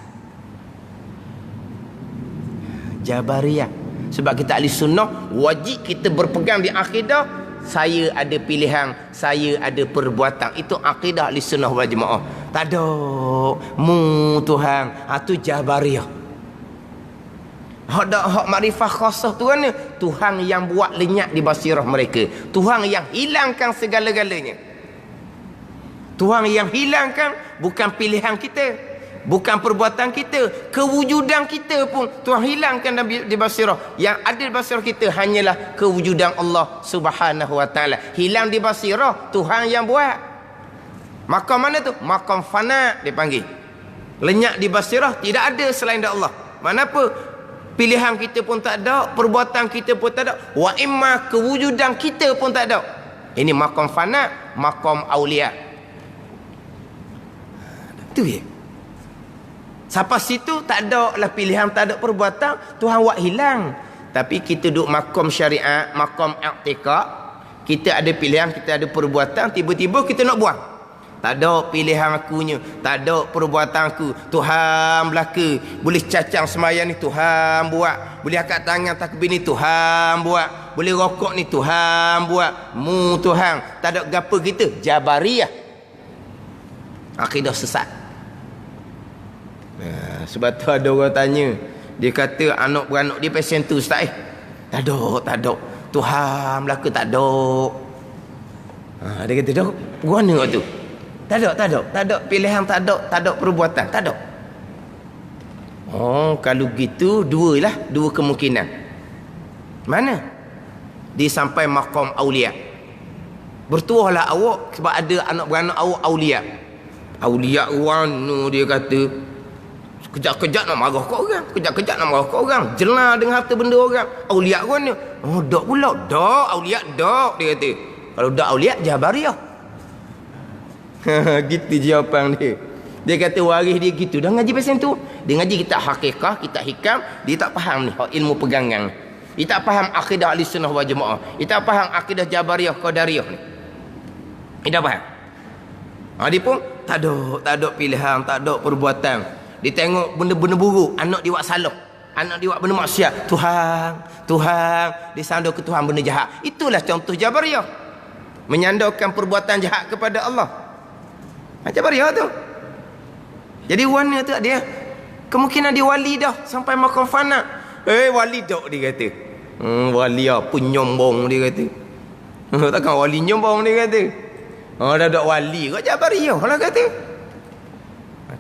Jabariyah. Sebab kita ahli sunnah, wajib kita berpegang di akidah, saya ada pilihan, saya ada perbuatan. Itu akidah ahli sunnah wal jamaah. Tak ada mu Tuhan, tu Jabariyah. Hak makrifah khasah Tuhan ni, Tuhan yang buat lenyap di basirah mereka. Tuhan yang hilangkan segala-galanya. Tuhan yang hilangkan bukan pilihan kita, bukan perbuatan kita, kewujudan kita pun Tuhan hilangkan di basirah. Yang ada di basirah kita hanyalah kewujudan Allah Subhanahu wa taala. Hilang di basirah, Tuhan yang buat. Makam mana tu? Makam fana dipanggil. Lenyap di basirah, tidak ada selain Allah. Mana apa? Pilihan kita pun tak ada, perbuatan kita pun tak ada, wa imma kewujudan kita pun tak ada. Ini makam fana, makam aulia. Tu ya. Sampai situ tak ada lah pilihan, tak ada perbuatan, Tuhan buat hilang. Tapi kita duduk makam syariat, makam i'tikad, kita ada pilihan, kita ada perbuatan, tiba-tiba kita nak buang. Tak ada pilihan akunya, tak ada perbuatan aku, Tuhan belaka. Boleh cacang semayang ni Tuhan buat, boleh angkat tangan takbir ni Tuhan buat, boleh rokok ni Tuhan buat. Mu Tuhan, tak ada gapo kita. Jabariyah, akidah sesat. Sebab tu ada orang tanya, dia kata anak beranak dia pesen tu ustaz. Tak ada. Tuhan belaka tak ada. Dia kata dah, mana tu? Tak ada pilihan, tak ada perbuatan, tak ada. Oh, kalau gitu dua kemungkinan. Mana? Dia sampai maqam aulia. Bertuahlah awak sebab ada anak beranak awak aulia. Aulia wanu, dia kata kejap-kejap nak marah kat orang, kejap-kejap nak marah kat orang, jelah dengan harta benda orang. Aulia wanu. Oh, dak pula. Dak aulia dak, dia kata. Kalau dak aulia Jabariyah. Gitu jawapan dia. Dia kata waris dia gitu. Dah ngaji pasal tu. Dia ngaji kita hakikah, kita hikam, dia tak faham ni ilmu pegangan. Dia tak faham akidah ahli sunnah wal jamaah. Dia tak faham akidah Jabariyah Qadariyah ni. Dia tak faham. Dia pun tak ada pilihan, tak ada perbuatan. Dia tengok benda-benda buruk, anak dia buat salah, anak dia buat benda maksiat, Tuhan, dia sandar ke Tuhan benda jahat. Itulah contoh Jabariyah, menyandarkan perbuatan jahat kepada Allah. Jabariyah tu. Jadi warna tu dia kemungkinan dia wali dah sampai makam fana. Wali dak, dia kata. Wali apa nyombong, dia kata. Takkan wali nyombong, dia kata. Dah wali kau Jabariyah lah kata.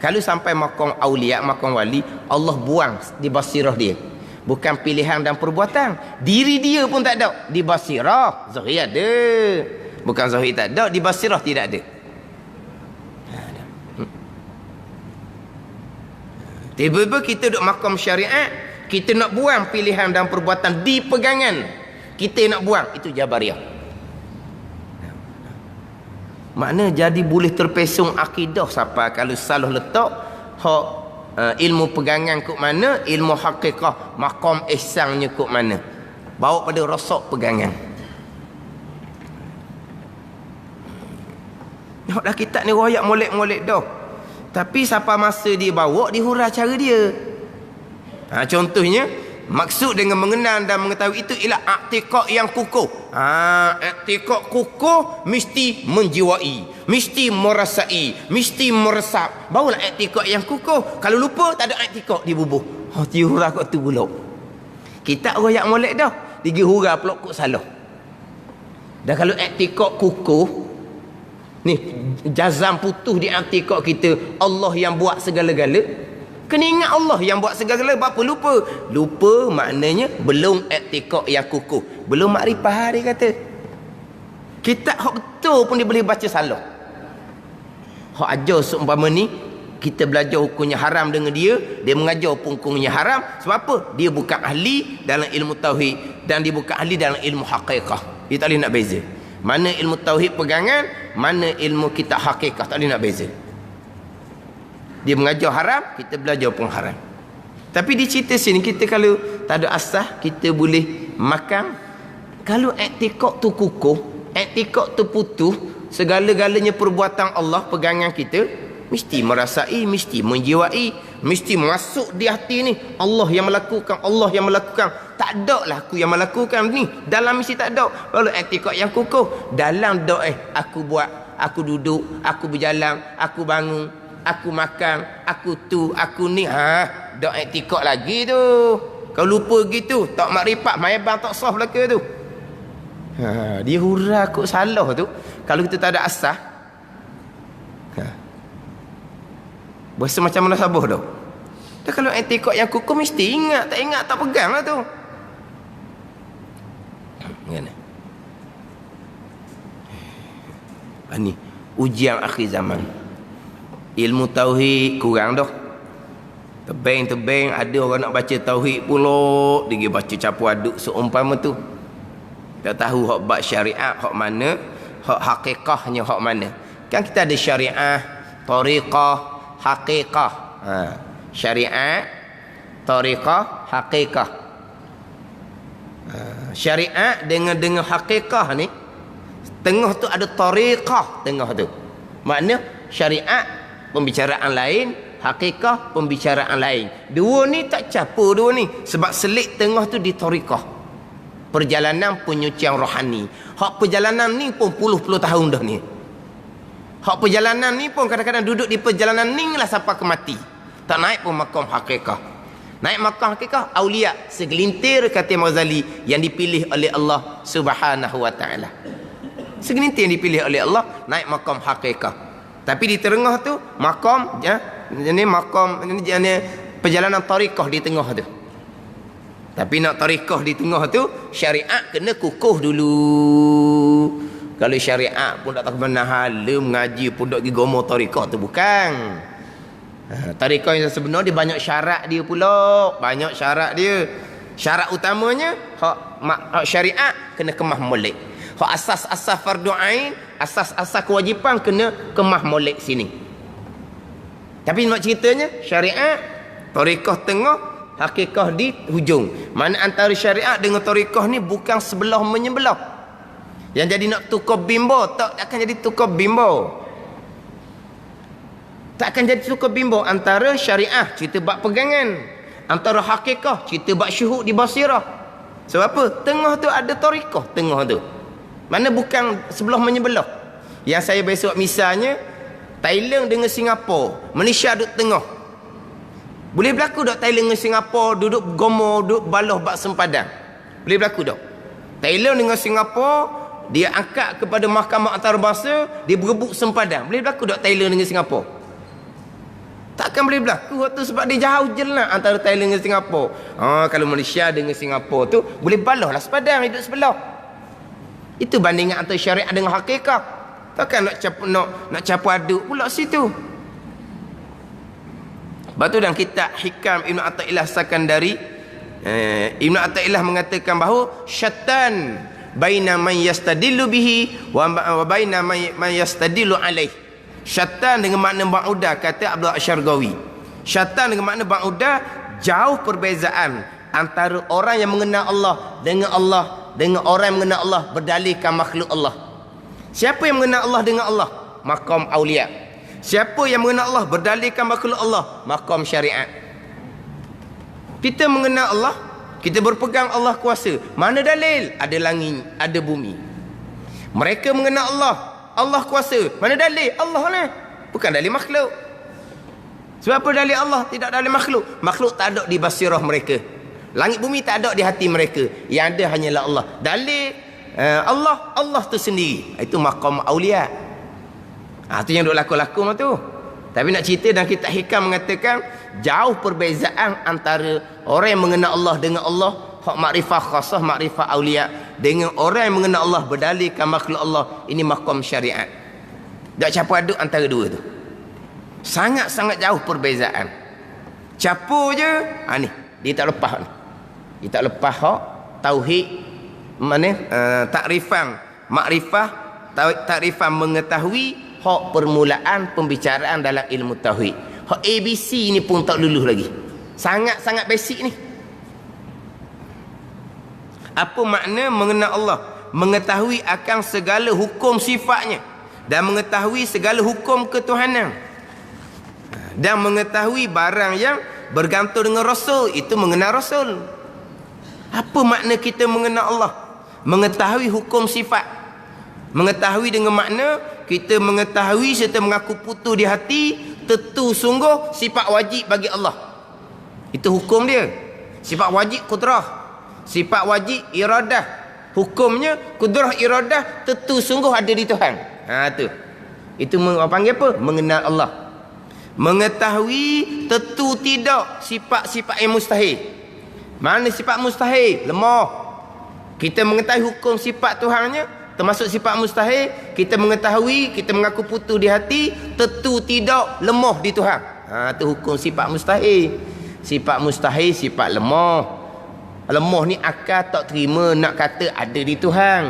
Kalau sampai makam aulia, makam wali, Allah buang di basirah dia. Bukan pilihan dan perbuatan, diri dia pun tak ada. Di basirah zahir ada, bukan zahir tak ada. Di basirah tidak ada. Tiba-tiba kita duduk makam syariat, kita nak buang pilihan dan perbuatan di pegangan, kita nak buang. Itu Jabariyah. Makna jadi boleh terpesong akidah siapa kalau salah letak hak ilmu pegangan kok mana, ilmu hakikah maqam ihsannya kok mana, bawa pada rosak pegangan. Hak dah kitab ni royak molek-molek dah, tapi siapa masa dia bawa dia hurah cara dia. Contohnya maksud dengan mengenal dan mengetahui itu ialah i'tikad yang kukuh. I'tikad kukuh mesti menjiwai, mesti merasai, mesti meresap. Barulah i'tikad yang kukuh. Kalau lupa tak ada i'tikad, dia bubuh. Dia hurah kat tu pula. Kita royak molek dah, dia hurah pula kok salah. Dan kalau i'tikad kukuh ni, jazam putus di i'tikad kita, Allah yang buat segala-gala. Kena ingat Allah yang buat segala-galanya. Apa lupa? Lupa maknanya belum i'tikad yang kukuh, belum makrifah, dia kata. Kitab hak betul pun dia boleh baca salah. Hak ajar seumpama ni, kita belajar hukumnya haram dengan dia mengajar pun hukumnya haram. Sebab apa? Dia bukan ahli dalam ilmu tauhid dan dia bukan ahli dalam ilmu hakikah. Dia tak boleh nak beza. Mana ilmu tauhid pegangan, mana ilmu kita hakikah, tak boleh nak beza. Dia mengajar haram, kita belajar pun haram. Tapi di cerita sini, kita kalau tak ada asas, kita boleh makan. Kalau i'tikad tu kukuh, i'tikad tu putus, segala-galanya perbuatan Allah, pegangan kita, mesti merasai, mesti menjiwai, mesti masuk di hati ni. Allah yang melakukan, Allah yang melakukan. tak ada lah aku yang melakukan ni. Dalam mesti tak ada. Lalu etikad yang kukuh. Dalam doa aku buat, aku duduk, aku berjalan, aku bangun, aku makan, aku tu, aku ni. Doa etikad lagi tu. Kau lupa gitu, tak makrifat, maibang tak sah belaka tu. Dia hurah kok salah tu. Kalau kita tak ada asas, berasa macam mana sabuh tu. Dan kalau etikad yang kukuh mesti ingat, tak pegang lah tu. Ni ujian akhir zaman. Ilmu tauhid kurang dah. Tebing ada orang nak baca tauhid pula, dia baca campur aduk seumpama tu. Tak tahu hak bab syariat hak mana, hak hakikahnya hak mana. Kan kita ada syariah, tariqah, hakikah. Syariat, tariqah, hakikah. Syariat dengan hakikah ni, tengah tu ada tariqah tengah tu. Makna syariat pembicaraan lain, hakikah pembicaraan lain. Dua ni tak campur dua ni. Sebab selit tengah tu di tariqah. Perjalanan penyucian rohani. Hak perjalanan ni pun puluh-puluh tahun dah ni. Hak perjalanan ni pun kadang-kadang duduk di perjalanan ni lah sampai ke mati. Tak naik pun makam hakikah. Naik makam hakikah aulia, segelintir kata Imam Ghazali yang dipilih oleh Allah Subhanahu wa taala. Segelintir yang dipilih oleh Allah naik makam hakikah. Tapi di tengah tu makam ini makam ini perjalanan tariqah di tengah tu. Tapi nak tariqah di tengah tu syariat kena kukuh dulu. Kalau syariat pun tak tahu mana hala mengaji pun tak pergi gomo tariqah tu bukan. Tariqah yang sebenar dia banyak syarat dia pula. Banyak syarat dia. Syarat utamanya hak syariat kena kemah molek. Hak asas-asas fardu ain, asas-asas kewajipan kena kemah molek sini. Tapi nak ceritanya syariat tariqah tengah, hakikah di hujung. Mana antara syariat dengan tariqah ni bukan sebelah menyebelah. Yang jadi nak tukar bimbo tak akan jadi tukar bimbo. Tak akan jadi tukar bimbo antara syariah cerita bab pegangan, antara hakikah cerita bab syuhud di basirah. Sebab apa? Tengah tu ada tariqah tengah tu. Mana bukan sebelah menyebelah. Yang saya besok misalnya Thailand dengan Singapura, Malaysia duduk tengah. Boleh berlaku tak Thailand dengan Singapura duduk gomo, duduk baloh bak sempadan? Boleh berlaku tak? Thailand dengan Singapura dia angkat kepada mahkamah antarabangsa, dia berebut sempadan. Boleh berlaku tak Thailand dengan Singapura? Takkan boleh berlaku waktu sebab dia jauh je lah antara Thailand dengan Singapura. Kalau Malaysia dengan Singapura tu boleh baloh lah sepadan, hidup sebelah. Itu bandingan antara syariat dengan hakikah. Takkan nak campur aduk pula situ. Lepas tu dalam kitab Hikam Ibn Athaillah Sakandari, Ibn Athaillah mengatakan bahawa syaitan baina man yastadillu bihi wa baina man yastadillu alaih. Syaitan dengan makna ba'udah, kata Abdul Asyargawi. Syaitan dengan makna ba'udah, jauh perbezaan antara orang yang mengenal Allah dengan orang yang mengenal Allah berdalilkan makhluk Allah. Siapa yang mengenal Allah dengan Allah? Maqam aulia. Siapa yang mengenal Allah berdalilkan makhluk Allah? Maqam syariat. Kita mengenal Allah, kita berpegang Allah kuasa. Mana dalil? Ada langit, ada bumi. Mereka mengenal Allah, Allah kuasa. Mana dalil? Allah lah. Bukan dalil makhluk. Sebab apa dalil Allah? Tidak dalil makhluk. Makhluk tak ada di basirah mereka. Langit bumi tak ada di hati mereka. Yang ada hanyalah Allah. Dalil Allah tu sendiri. Itu maqam aulia. Itu yang duk laku-laku tu. Tapi nak cerita dan kitab Hikam mengatakan jauh perbezaan antara orang yang mengenal Allah dengan Allah, hak makrifah khasah, makrifah aulia, dengan orang yang mengenal Allah berdalilkan makhluk Allah. Ini maqam syariat. Tak campur aduk antara dua tu. Sangat-sangat jauh perbezaan. Campur je, ni dia tak lepas ni. Dia tak lepas hak tauhid mana takrifan makrifah, takrifan mengetahui, hak permulaan pembicaraan dalam ilmu tauhid. Hak ABC ni pun tak luluh lagi. Sangat-sangat basic ni. Apa makna mengenal Allah? Mengetahui akan segala hukum sifatnya dan mengetahui segala hukum ketuhanan. Dan mengetahui barang yang bergantung dengan Rasul, itu mengenal Rasul. Apa makna kita mengenal Allah? Mengetahui hukum sifat. Mengetahui dengan makna kita mengetahui serta mengaku putus di hati tentu sungguh sifat wajib bagi Allah. Itu hukum dia. Sifat wajib kudrah, sifat wajib iradah. Hukumnya kudrah iradah tentu sungguh ada di Tuhan. Tu. Itu panggil apa? Mengenal Allah. Mengetahui tentu tidak sifat-sifat yang mustahil. Mana sifat mustahil? Lemah. Kita mengetahui hukum sifat Tuhannya, termasuk sifat mustahil. Kita mengetahui, kita mengaku putus di hati, tentu tidak lemah di Tuhan. Itu hukum sifat mustahil. Sifat mustahil, sifat lemah. Lemah ni akal tak terima nak kata ada di Tuhan.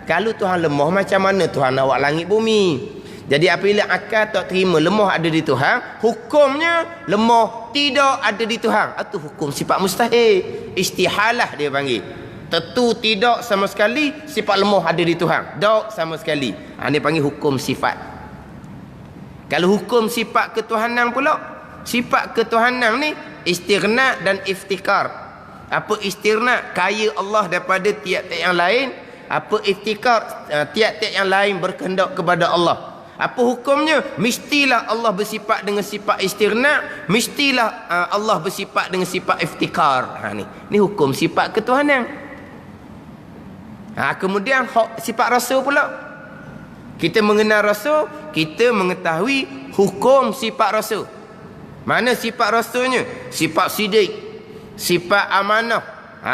Kalau Tuhan lemah, macam mana Tuhan nak buat langit bumi? Jadi apabila akal tak terima lemah ada di Tuhan, hukumnya lemah tidak ada di Tuhan. Itu hukum sifat mustahil. Istihalah dia panggil. Tentu tidak sama sekali sifat lemah ada di Tuhan. Tak sama sekali. Dia panggil hukum sifat. Kalau hukum sifat ketuhanan pula, sifat ketuhanan ni istirna dan iftikar. Apa istirna? Kaya Allah daripada tiap-tiap yang lain. Apa iftikar? Tiap-tiap yang lain berkehendak kepada Allah. Apa hukumnya? Mestilah Allah bersifat dengan sifat istirna, mestilah Allah bersifat dengan sifat iftikar. Ni hukum sifat ketuhanan. Kemudian sifat rasul pula. Kita mengenal rasul, kita mengetahui hukum sifat rasul. Mana sifat rasulnya? Sifat sidik, sifat amanah.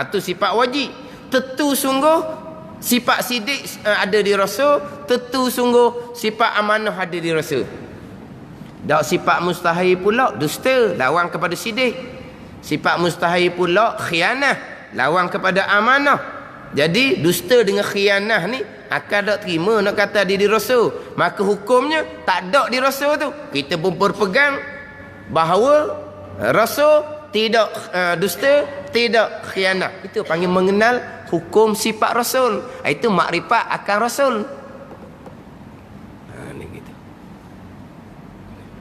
Itu sifat wajib. Tentu sungguh sifat sidik ada di rasul, tentu sungguh sifat amanah ada di rasul. Tak sifat mustahil pula dusta, lawan kepada sidik. Sifat mustahil pula khianah, lawan kepada amanah. Jadi dusta dengan khianah ni akan tak terima nak kata ada di rasul. Maka hukumnya tak ada di rasul tu. Kita pun berpegang bahawa rasul tidak dusta, tidak khianah. Itu panggil mengenal hukum sifat rasul. Itu makrifat akan rasul. Ni gitu.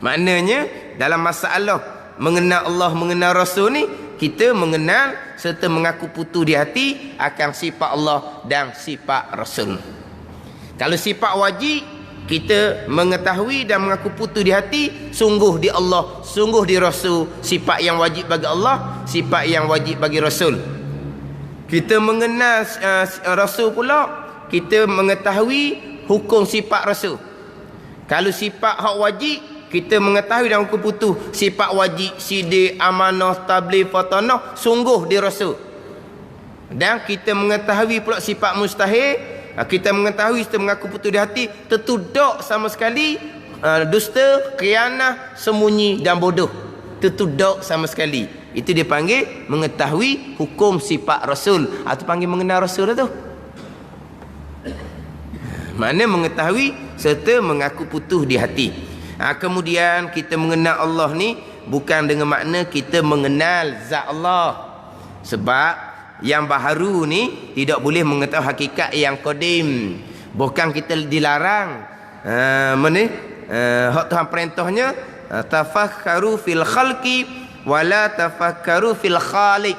Maknanya dalam masalah mengenal Allah, mengenal rasul ni, kita mengenal serta mengaku putus di hati akan sifat Allah dan sifat rasul. Kalau sifat wajib, kita mengetahui dan mengaku putus di hati sungguh di Allah, sungguh di Rasul. Sifat yang wajib bagi Allah, sifat yang wajib bagi Rasul. Kita mengenal Rasul pula, kita mengetahui hukum sifat Rasul. Kalau sifat hak wajib, kita mengetahui dan mengaku putus sifat wajib, sidik, amanah, tabligh, fatanah sungguh di Rasul. Dan kita mengetahui pula sifat mustahil, kita mengetahui kita mengaku putus di hati tentu tak sama sekali dusta, khianah, sembunyi dan bodoh. Tentu tak sama sekali. Itu dia panggil mengetahui hukum sifat Rasul. Itu panggil mengenal Rasul tu. Mana mengetahui serta mengaku putus di hati. Kemudian kita mengenal Allah ni bukan dengan makna kita mengenal zat Allah. Sebab yang baharu ni tidak boleh mengetahui hakikat yang qadim. Bukan kita dilarang hak Tuhan perintahnya tafakkaru fil khalqi wala tafakkaru fil khaliq.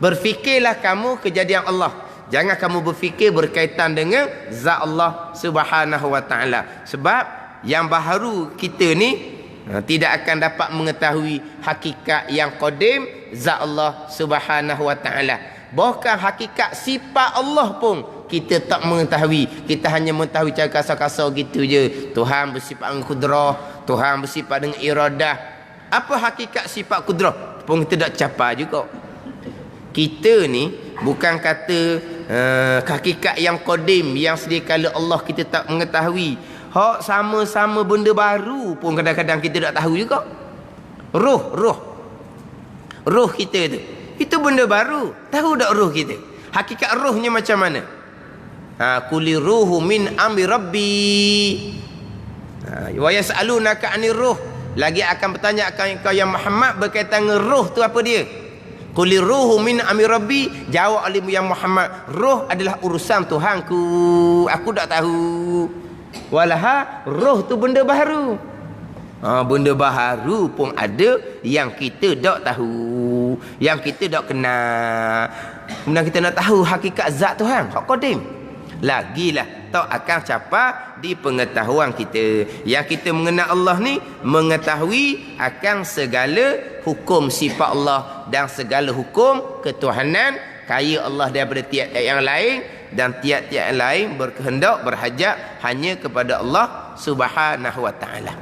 Berfikirlah kamu kejadian Allah, jangan kamu berfikir berkaitan dengan zat Allah Subhanahu wa taala. Sebab yang baharu kita ni tidak akan dapat mengetahui hakikat yang qadim zat Allah Subhanahu wa taala. Bahkan hakikat sifat Allah pun kita tak mengetahui. Kita hanya mengetahui cara kasar-kasar gitu je. Tuhan bersifat dengan kudrah, Tuhan bersifat dengan iradah. Apa hakikat sifat kudrah pun kita tak capai juga. Kita ni bukan kata hakikat yang qadim, yang sedia kala Allah kita tak mengetahui. Hak sama-sama benda baru pun kadang-kadang kita tak tahu juga. Roh kita tu, itu benda baru. Tahu tak roh kita? Hakikat rohnya macam mana? Quli ruhu min amri rabbi. Wa yas'alunaka 'anir ruh. Lagi akan bertanya akan kau yang Muhammad berkaitan dengan roh tu apa dia? Quli ruhu min amri rabbi. Jawab oleh yang Muhammad, roh adalah urusan Tuhanku. Aku tak tahu. Walaha roh tu benda baru. Benda baharu pun ada yang kita tak tahu, yang kita tak kenal. Kemudian kita nak tahu hakikat zat Tuhan, hak qadim. Lagilah tak akan capai di pengetahuan kita. Yang kita mengenal Allah ni, mengetahui akan segala hukum sifat Allah dan segala hukum ketuhanan, kaya Allah daripada tiap-tiap yang lain, dan tiap-tiap yang lain berkehendak, berhajat hanya kepada Allah Subhanahu wa taala.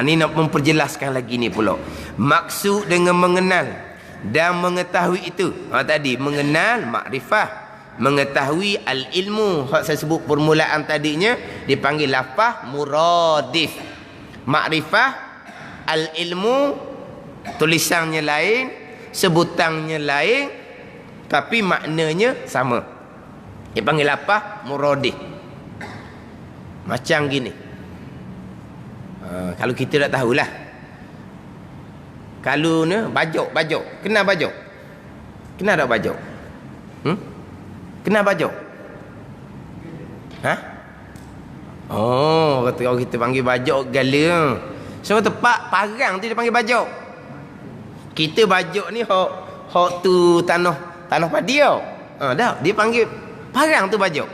Ni nak memperjelaskan lagi ni pula. Maksud dengan mengenal dan mengetahui itu, tadi mengenal makrifah, mengetahui al-ilmu, hak saya sebut permulaan tadinya dipanggil lafaz muradif. Makrifah, al-ilmu tulisannya lain, sebutannya lain, tapi maknanya sama. Dipanggil lafaz muradif. Macam gini. Kalau kita dah tahulah. Kalau ni bajok. Kenal bajok? Kenal tak bajok? Kenal bajok? Oh, kata orang kita panggil bajok gala. Semua tempat parang tu dia panggil bajok. Kita bajok ni hok tu tanah padi tau. Dah dia panggil parang tu bajok.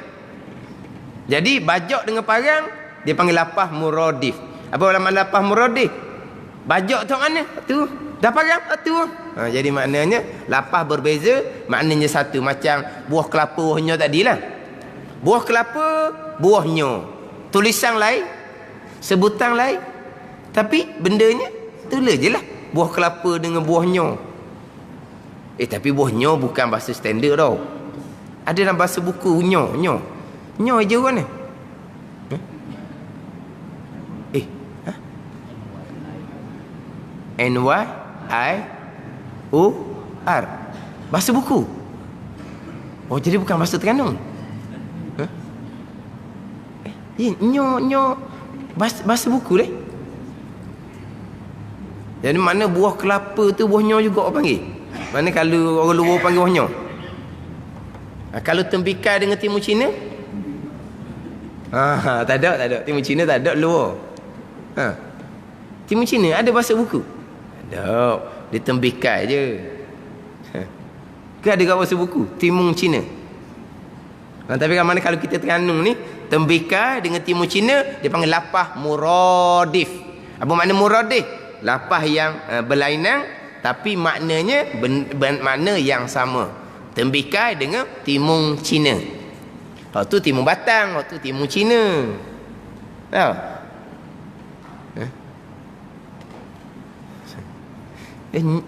Jadi bajok dengan parang dia panggil lafaz muradif. Apa nama lafaz muradif? Bajok tu mana? Tu. Dah parang tu. Jadi maknanya lafaz berbeza, maknanya satu. Macam buah kelapa buahnya tadilah. Buah kelapa buahnya, tulisan lain, sebutan lain, tapi bendanya tulis je lah. Buah kelapa dengan buahnya. Tapi buahnya bukan bahasa standard tau. Ada dalam bahasa buku nyo je kan ni. N-Y-I-U-R. Bahasa buku. Oh, jadi bukan bahasa Terengganu. Nyo bahasa buku deh. Jadi mana buah kelapa tu buahnya juga orang panggil. Mana kalau orang luar panggil buahnya. Kalau tembikai dengan timun Cina? Tak ada. Timun Cina tak ada luar. Timun Cina ada bahasa buku? Ada. Dia tembikai je. Ke ada kat bahasa buku? Timun Cina. Tapi kan mana kalau kita Terengganu ni, tembikai dengan timun Cina, dia panggil lafaz muradif. Apa makna muradif? Lafaz yang berlainan tapi maknanya makna yang sama. Tembikai dengan timun Cina. Waktu timun batang, waktu timun Cina. Tahu?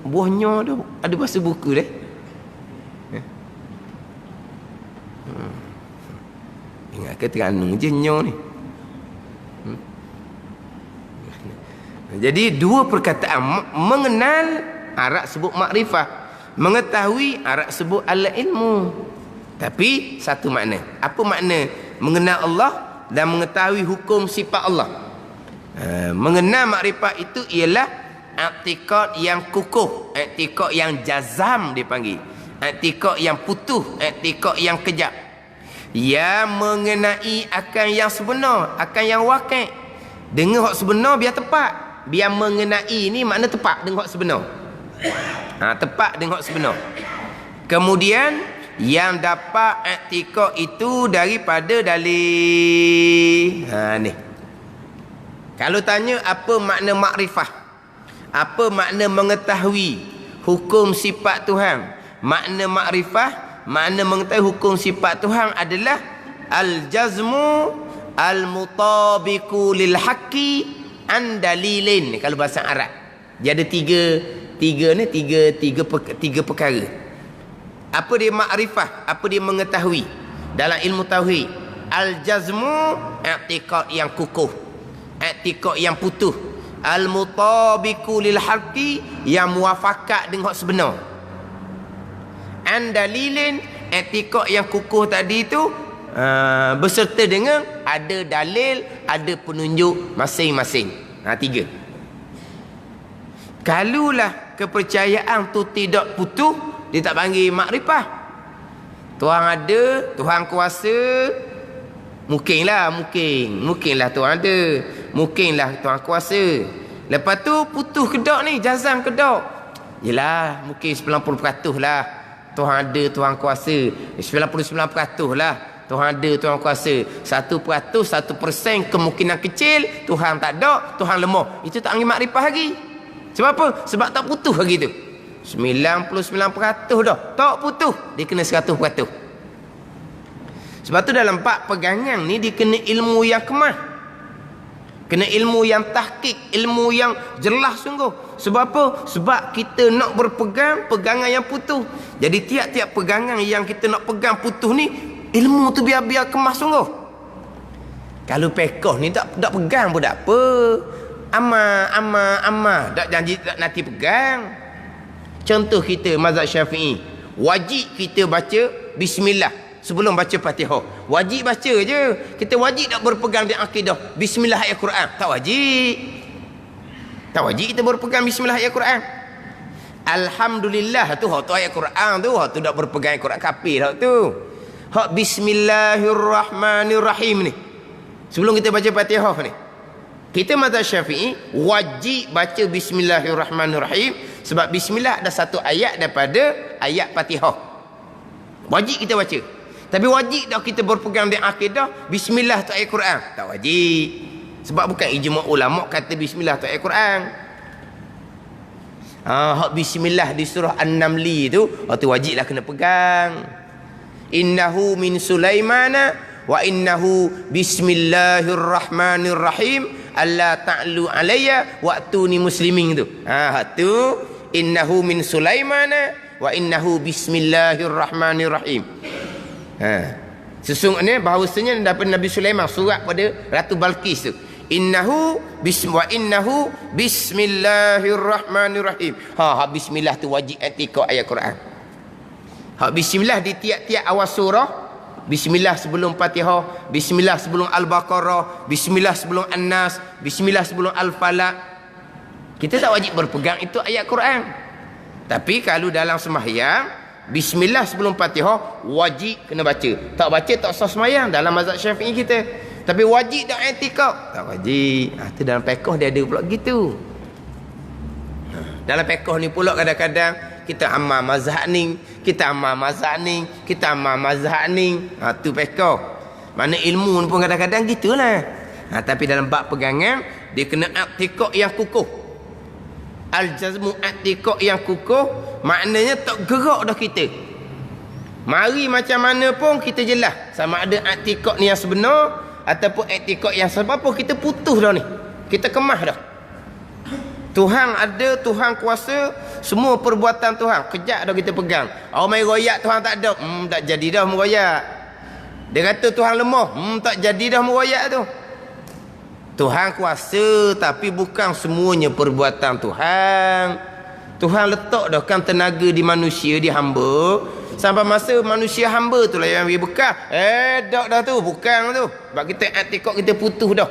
Buahnya ada bahasa buku deh. Ingat ke Terengganu je nyo ni. Jadi dua perkataan, mengenal Arab sebut makrifah, mengetahui Arab sebut al-ilmu. Tapi satu makna. Apa makna mengenal Allah dan mengetahui hukum sifat Allah? Mengenal makrifah itu ialah i'tiqad yang kukuh, i'tiqad yang jazam dipanggil, i'tiqad yang putus, i'tiqad yang kejap, yang mengenai akan yang sebenar, akan yang wakil. Dengar hak sebenar biar tepat. Biar mengenai ni makna tepat dengan hak sebenar. Tepat dengan hak sebenar. Kemudian yang dapat i'tiqad itu daripada dalil. Ni. Kalau tanya apa makna makrifah? Apa makna mengetahui hukum sifat Tuhan? Makna makrifah, makna mengetahui hukum sifat Tuhan adalah al-jazmu al-mutabiqu lil haqqi an dalilin. Kalau bahasa Arab dia ada tiga perkara. Apa dia makrifah? Apa dia mengetahui? Dalam ilmu tauhid, al-jazmu i'tiqad yang kukuh, i'tiqad yang putus, al-mutabiqu lil haqqi yang muafakat dengan hak sebenar. An dalilin, i'tiqad yang kukuh tadi itu berserta dengan ada dalil, ada penunjuk masing-masing. Tiga. Kalulah kepercayaan tu tidak putus, dia tak panggil makrifah. Tuhan ada, Tuhan kuasa, mungkinlah Tuhan ada, mungkinlah Tuhan kuasa. Lepas tu putus kedak ni, jazam kedak. Yelah, mungkin 90% lah. Tuhan ada, Tuhan kuasa. 99% lah. Tuhan ada, Tuhan kuasa. 1%, 1% kemungkinan kecil. Tuhan tak ada, Tuhan lemah. Itu tak panggil makrifah lagi. Sebab apa? Sebab tak putus lagi tu. 99% dah. Tak putus. Dia kena 100%. Sebab tu dalam bab pegangan ni dia kena ilmu yang kemah. Kena ilmu yang tahqiq, ilmu yang jelas sungguh. Sebab apa? Sebab kita nak berpegang pegangan yang putus. Jadi tiap-tiap pegangan yang kita nak pegang putus ni, ilmu tu biar-biar kemas sungguh. Kalau pekoh ni tak pegang pun tak apa. Amal. Tak janji tak nanti pegang. Contoh kita mazhab Syafi'i, wajib kita baca bismillah sebelum baca Fatihah. Wajib baca je. Kita wajib tak berpegang di akidah bismillah ayat Quran. Tak wajib. Tak wajib kita berpegang bismillah ayat Quran. Alhamdulillah tu hak tu ayat Quran tu, hak tu tak berpegang ayat Quran kafir hak tu. Hak bismillahirrahmanirrahim ni. Sebelum kita baca Fatihah ni. Kita mazhab Syafi'i wajib baca bismillahirrahmanirrahim sebab bismillah ada satu ayat daripada ayat Fatihah. Wajib kita baca. Tapi wajib tak kita berpegang di akidah bismillah tu ayat Quran? Tak wajib. Sebab bukan ijma' ulama kata bismillah tu ayat Quran. Hak bismillah di surah An-Naml tu, tu wajiblah kena pegang. Innahu min Sulaimana wa innahu bismillahirrahmanirrahim alla ta'lu alayya wa'tuni muslimin tu. Hak tu innahu min Sulaimana wa innahu bismillahirrahmanirrahim. Sesungguhnya bahawasanya daripada Nabi Sulaiman surat pada Ratu Balqis tu. Innahu bismillahirrahmanirrahim. Hak bismillah tu wajib i'tikad ayat Quran. Hak bismillah di tiap-tiap awal surah. Bismillah sebelum Fatihah, bismillah sebelum Al-Baqarah, bismillah sebelum An-Nas, bismillah sebelum Al-Falaq. Kita tak wajib berpegang itu ayat Quran. Tapi kalau dalam sembahyang, bismillah sebelum Fatihah wajib kena baca. Tak baca tak sah sembahyang dalam mazhab Syafi'i kita. Tapi wajib tak i'tikad? Tak wajib. Tu dalam fiqh dia ada pula gitu. Dalam fiqh ni pula kadang-kadang kita amal mazhab ni, kita amal mazhab ni, kita amal mazhab ni. Tu fiqh. Mana ilmu pun kadang-kadang gitulah. Tapi dalam bab pegangan dia kena i'tikad yang kukuh. Al-jazmu i'tikad yang kukuh, maknanya tak gerak dah kita. Mari macam mana pun kita jelas sama ada i'tikad ni yang sebenar ataupun i'tikad yang sebab apa kita putus dah ni. Kita kemah dah. Tuhan ada, Tuhan kuasa, semua perbuatan Tuhan. Kejap dah kita pegang. Mai royak Tuhan tak ada. Tak jadi dah meroyak. Dia kata Tuhan lemah. Tak jadi dah meroyak tu. Tuhan kuasa tapi bukan semuanya perbuatan Tuhan. Tuhan letak dah kan tenaga di manusia, di hamba. Sampai masa manusia hamba tu lah yang ambil bekal. Tak dah tu, bukan tu. Sebab kita i'tikad kita putus dah.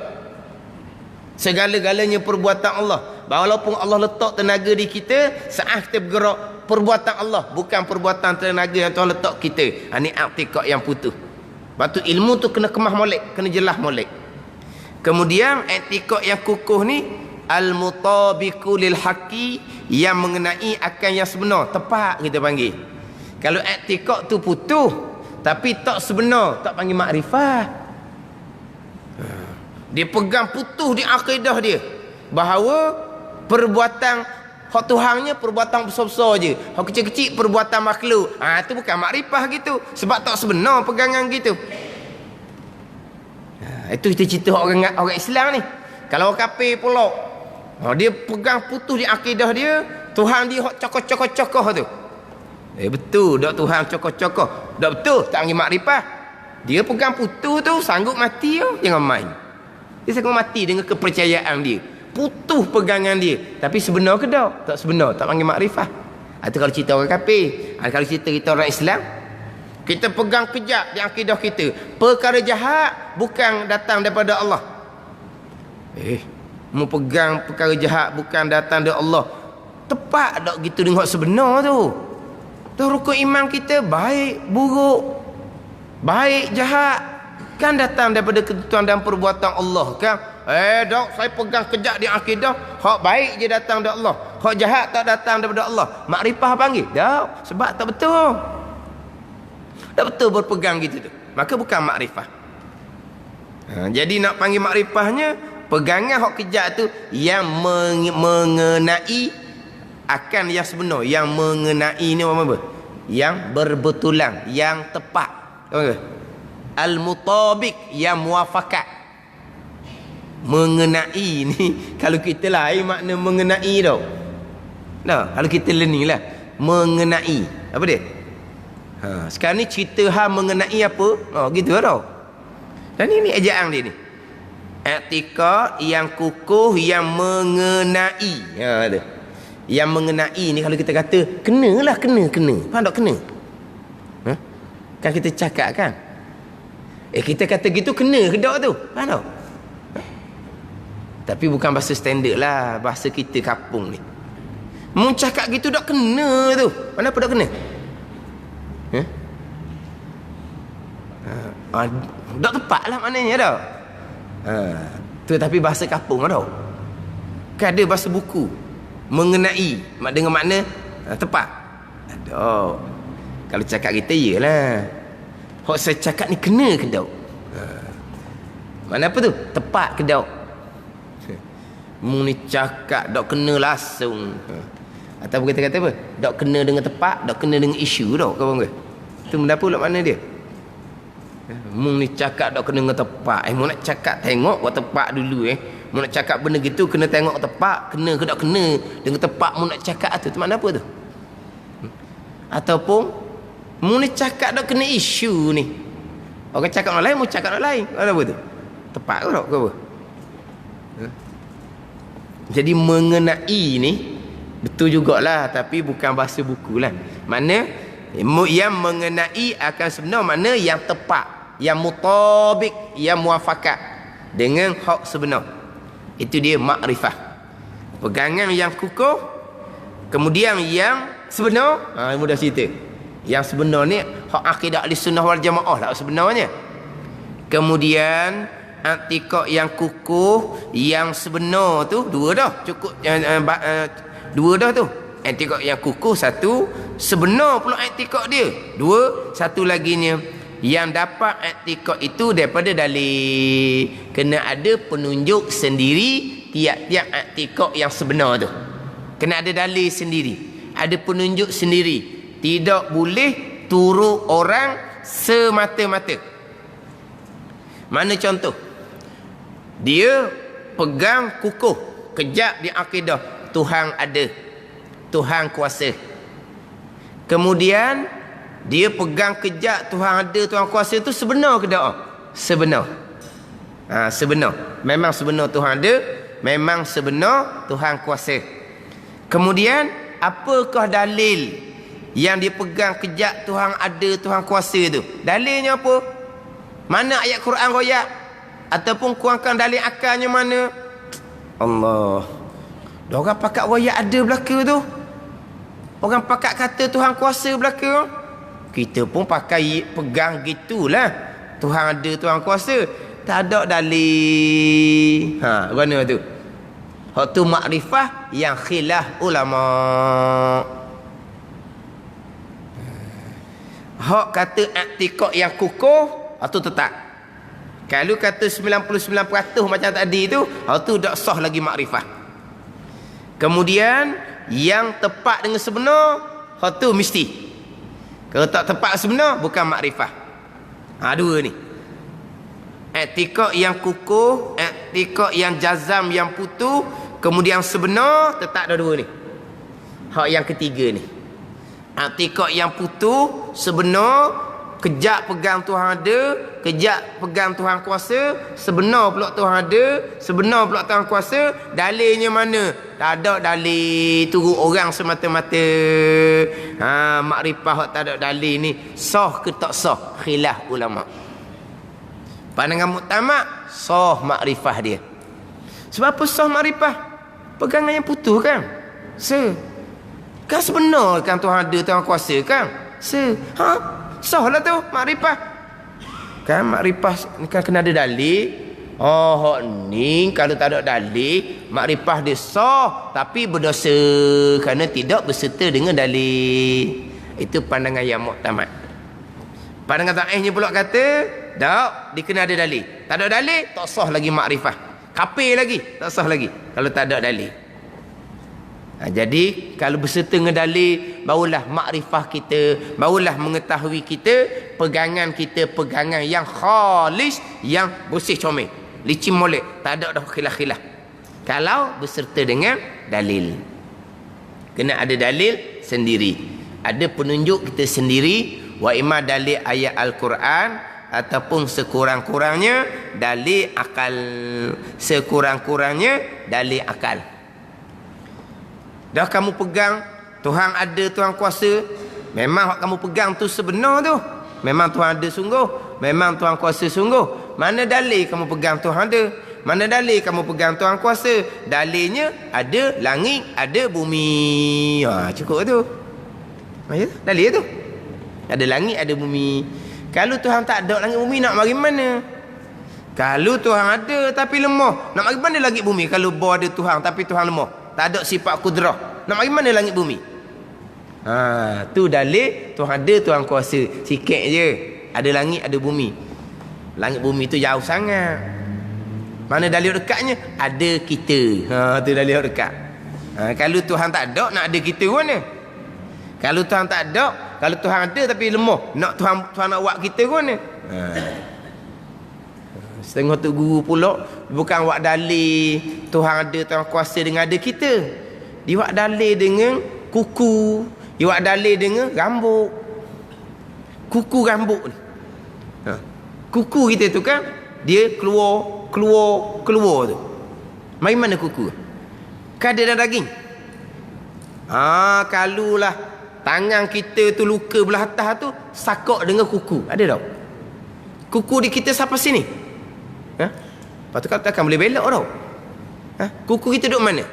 Segala-galanya perbuatan Allah. Walaupun Allah letak tenaga di kita, saat kita bergerak perbuatan Allah, bukan perbuatan tenaga yang Tuhan letak kita. Ini i'tikad yang putus. Lepas tu ilmu tu kena kemah molek, kena jelas molek. Kemudian i'tikad yang kukuh ni al-mutabiqu lil haqqi, yang mengenai akan yang sebenar, tepat kita panggil. Kalau i'tikad tu putus tapi tak sebenar, tak panggil makrifah. Dia pegang putus di akidah dia bahawa perbuatan hak Tuhannya perbuatan besar-besar je, hak kecil-kecil perbuatan makhluk. Tu bukan makrifah gitu, sebab tak sebenar pegangan gitu. Itu kita cerita orang Islam ni. Kalau orang kafir pula, dia pegang putus di akidah dia, Tuhan dia hak cokoh-cokoh tu. Betul tak Tuhan cokoh-cokoh? Tak betul, tak panggil makrifah. Dia pegang putus tu sanggup mati tu, jangan main. Dia sanggup mati dengan kepercayaan dia, putus pegangan dia. Tapi sebenar ke tak? Tak sebenar, tak panggil makrifah. Itu kalau cerita orang kafir. Kalau cerita kita orang Islam, kita pegang kejap di akidah kita, perkara jahat bukan datang daripada Allah. Mu pegang perkara jahat bukan datang dari Allah, tepat tak gitu dengan sebenar tu? Tu rukun iman kita, baik buruk, baik jahat kan datang daripada ketentuan dan perbuatan Allah kan. Dok, saya pegang kejak di akidah. Hak baik je datang dari Allah. Hak jahat tak datang daripada Allah. Makrifah panggil? Dok, sebab tak betul. Tak betul berpegang gitu tu. Maka bukan makrifah. Jadi nak panggil makrifahnya, pegangan hak kejak tu yang mengenai akan yang sebenar. Yang mengenai ni apa? Yang berbetulan, yang tepat. Al-mutabik, yang muafakat. Mengenai ni kalau kita lain makna mengenai tau. Nah, kalau kita learning lah mengenai apa dia? Sekarang ni cerita mengenai apa? Gitu tau. Dan ini ejaan dia ni. I'tiqad yang kukuh yang mengenai. Tu. Yang mengenai ni kalau kita kata kenalah kena. Faham tak kena? Kan kita cakap kan? Kita kata gitu kena ke tak tu? Faham tak? Tapi bukan bahasa standard lah, bahasa kita kapung ni. Mu cakap gitu tak kena tu. Mana apa tak kena? Tak tepat lah maknanya tau. Tu tapi bahasa kapung tau. Kan ada bahasa buku mengenai dengan makna tepat. Ada. Kalau cakap kita iyalah. Hak saya cakap ni kena ke tak? Mana apa tu? Tepat ke tak? Mu ni cakap tak kena langsung. Ataupun kita kata apa? Tak kena dengan tepat, tak kena dengan isu tak, kawan ke? Itu benda apa pula makna dia? Mu ni cakap tak kena dengan tepat. Mu nak cakap tengok kau tepat dulu Mu nak cakap benda gitu kena tengok tepat, kena ke tak kena. Dengan tepat mu nak cakap tu makna apa tu? Ataupun mu ni cakap tak kena isu ni. Orang cakap orang lain, mu cakap orang lain. Apa tu? Tepat ke tak ke apa? Jadi mengenai ni betul jugalah, tapi bukan bahasa buku lah. Mana yang mengenai akan sebenar mana yang tepat, yang mutabik, yang muafakat dengan hak sebenar. Itu dia makrifah. Pegangan yang kukuh, kemudian yang sebenar. Mudah cerita. Yang sebenar ni hak akidah Ahlussunnah wal Jamaah lah sebenarnya. Kemudian i'tiqad yang kukuh yang sebenar tu dua dah cukup. Dua dah tu. I'tiqad yang kukuh satu, sebenar pula i'tiqad dia dua, satu laginya yang dapat i'tiqad itu daripada dalil. Kena ada penunjuk sendiri tiap-tiap i'tiqad yang sebenar tu. Kena ada dalil sendiri, ada penunjuk sendiri. Tidak boleh turut orang semata-mata. Mana contoh? Dia pegang kukuh kejap di akidah Tuhan ada, Tuhan kuasa. Kemudian dia pegang kejap Tuhan ada, Tuhan kuasa tu sebenar ke tak? Sebenar. Sebenar. Memang sebenar Tuhan ada, memang sebenar Tuhan kuasa. Kemudian apakah dalil yang dia pegang kejap Tuhan ada, Tuhan kuasa tu? Dalilnya apa? Mana ayat Quran royak? Ataupun kurangkan dalil akalnya mana? Allah. Orang pakat royak ada belaka tu. Orang pakat kata Tuhan kuasa belaka. Kita pun pakai pegang gitulah. Tuhan ada, Tuhan kuasa. Tak ada dalil. Mana tu? Hak tu makrifah yang khilaf ulama. Hak kata i'tiqad yang kukuh, itu tetap. Kalau kata 99% macam tadi tu, tu tak sah lagi makrifah. Kemudian yang tepat dengan sebenar, tu mesti. Kalau tak tepat sebenar, bukan makrifah. Dua ni. I'tiqad yang kukuh, i'tiqad yang jazam, yang putus, kemudian sebenar, tetap dua ni. Hak yang ketiga ni. I'tiqad yang putus, sebenar, kejap pegang Tuhan ada, kejap pegang Tuhan kuasa, sebenar pula Tuhan ada, sebenar pula Tuhan kuasa. Dalilnya mana? Tak ada dalil turut orang semata-mata. Makrifah tak ada dalil ni sah ke tak sah? Khilaf ulama. Pandangan muktamad sah makrifah dia. Sebab apa sah makrifah? Pegangan yang putus kan? Kan sebenar kan Tuhan ada, Tuhan kuasa kan? Sah lah tu makrifah. Kan makrifah kan kena ada dalil. Oh, hok ni kalau tak ada dalil, makrifah dia sah tapi berdosa kerana tidak berserta dengan dalil. Itu pandangan yang muktamad. Pandangan dhaifnya pula kata, tak, dia kena ada dalil. Tak ada dalil, tak sah lagi makrifah. Kafir lagi, tak sah lagi kalau tak ada dalil. Jadi kalau berserta dengan dalil, barulah makrifah kita, barulah mengetahui kita, pegangan kita pegangan yang khalis, yang bersih comel, licin molek, tak ada dah khilaf-khilaf. Kalau berserta dengan dalil, kena ada dalil sendiri, ada penunjuk kita sendiri, wa imma dalil ayat Al-Quran ataupun sekurang-kurangnya dalil akal, sekurang-kurangnya dalil akal. Dah kamu pegang Tuhan ada, Tuhan kuasa, memang kamu pegang tu sebenar tu, memang Tuhan ada sungguh, memang Tuhan kuasa sungguh. Mana dalil kamu pegang Tuhan ada? Mana dalil kamu pegang Tuhan kuasa? Dalilnya ada langit, ada bumi. Cukup tu. Dalil tu. Ada langit, ada bumi. Kalau Tuhan tak ada langit bumi, nak mari mana? Kalau Tuhan ada tapi lemah, nak mari mana langit bumi? Kalau ada Tuhan tapi Tuhan lemah, tak ada sifat kudrah, nak mari mana langit bumi? Tu dalil Tuhan ada, Tuhan kuasa. Sikit je. Ada langit, ada bumi. Langit bumi tu jauh sangat. Mana dalil dekatnya? Ada kita. Tu dalil dekat. Kalau Tuhan tak ada, nak ada kita mana? Kalau Tuhan tak ada, kalau Tuhan ada tapi lemah, nak Tuhan nak buat kita mana? Setengah tu guru pula bukan buat dalil Tuhan ada, Tuhan kuasa dengan ada kita. Dia buat dalil dengan kuku, dia buat dalil dengan rambut. Kuku rambut ni. Kuku kita tu kan dia keluar tu. Mari mana kuku? Kan ada dalam daging. Kalulah tangan kita tu luka belah atas tu sakok dengan kuku. Ada tak? Kuku di kita sampai sini. Lepas tu kata akan boleh belok tau. Kuku kita duduk mana?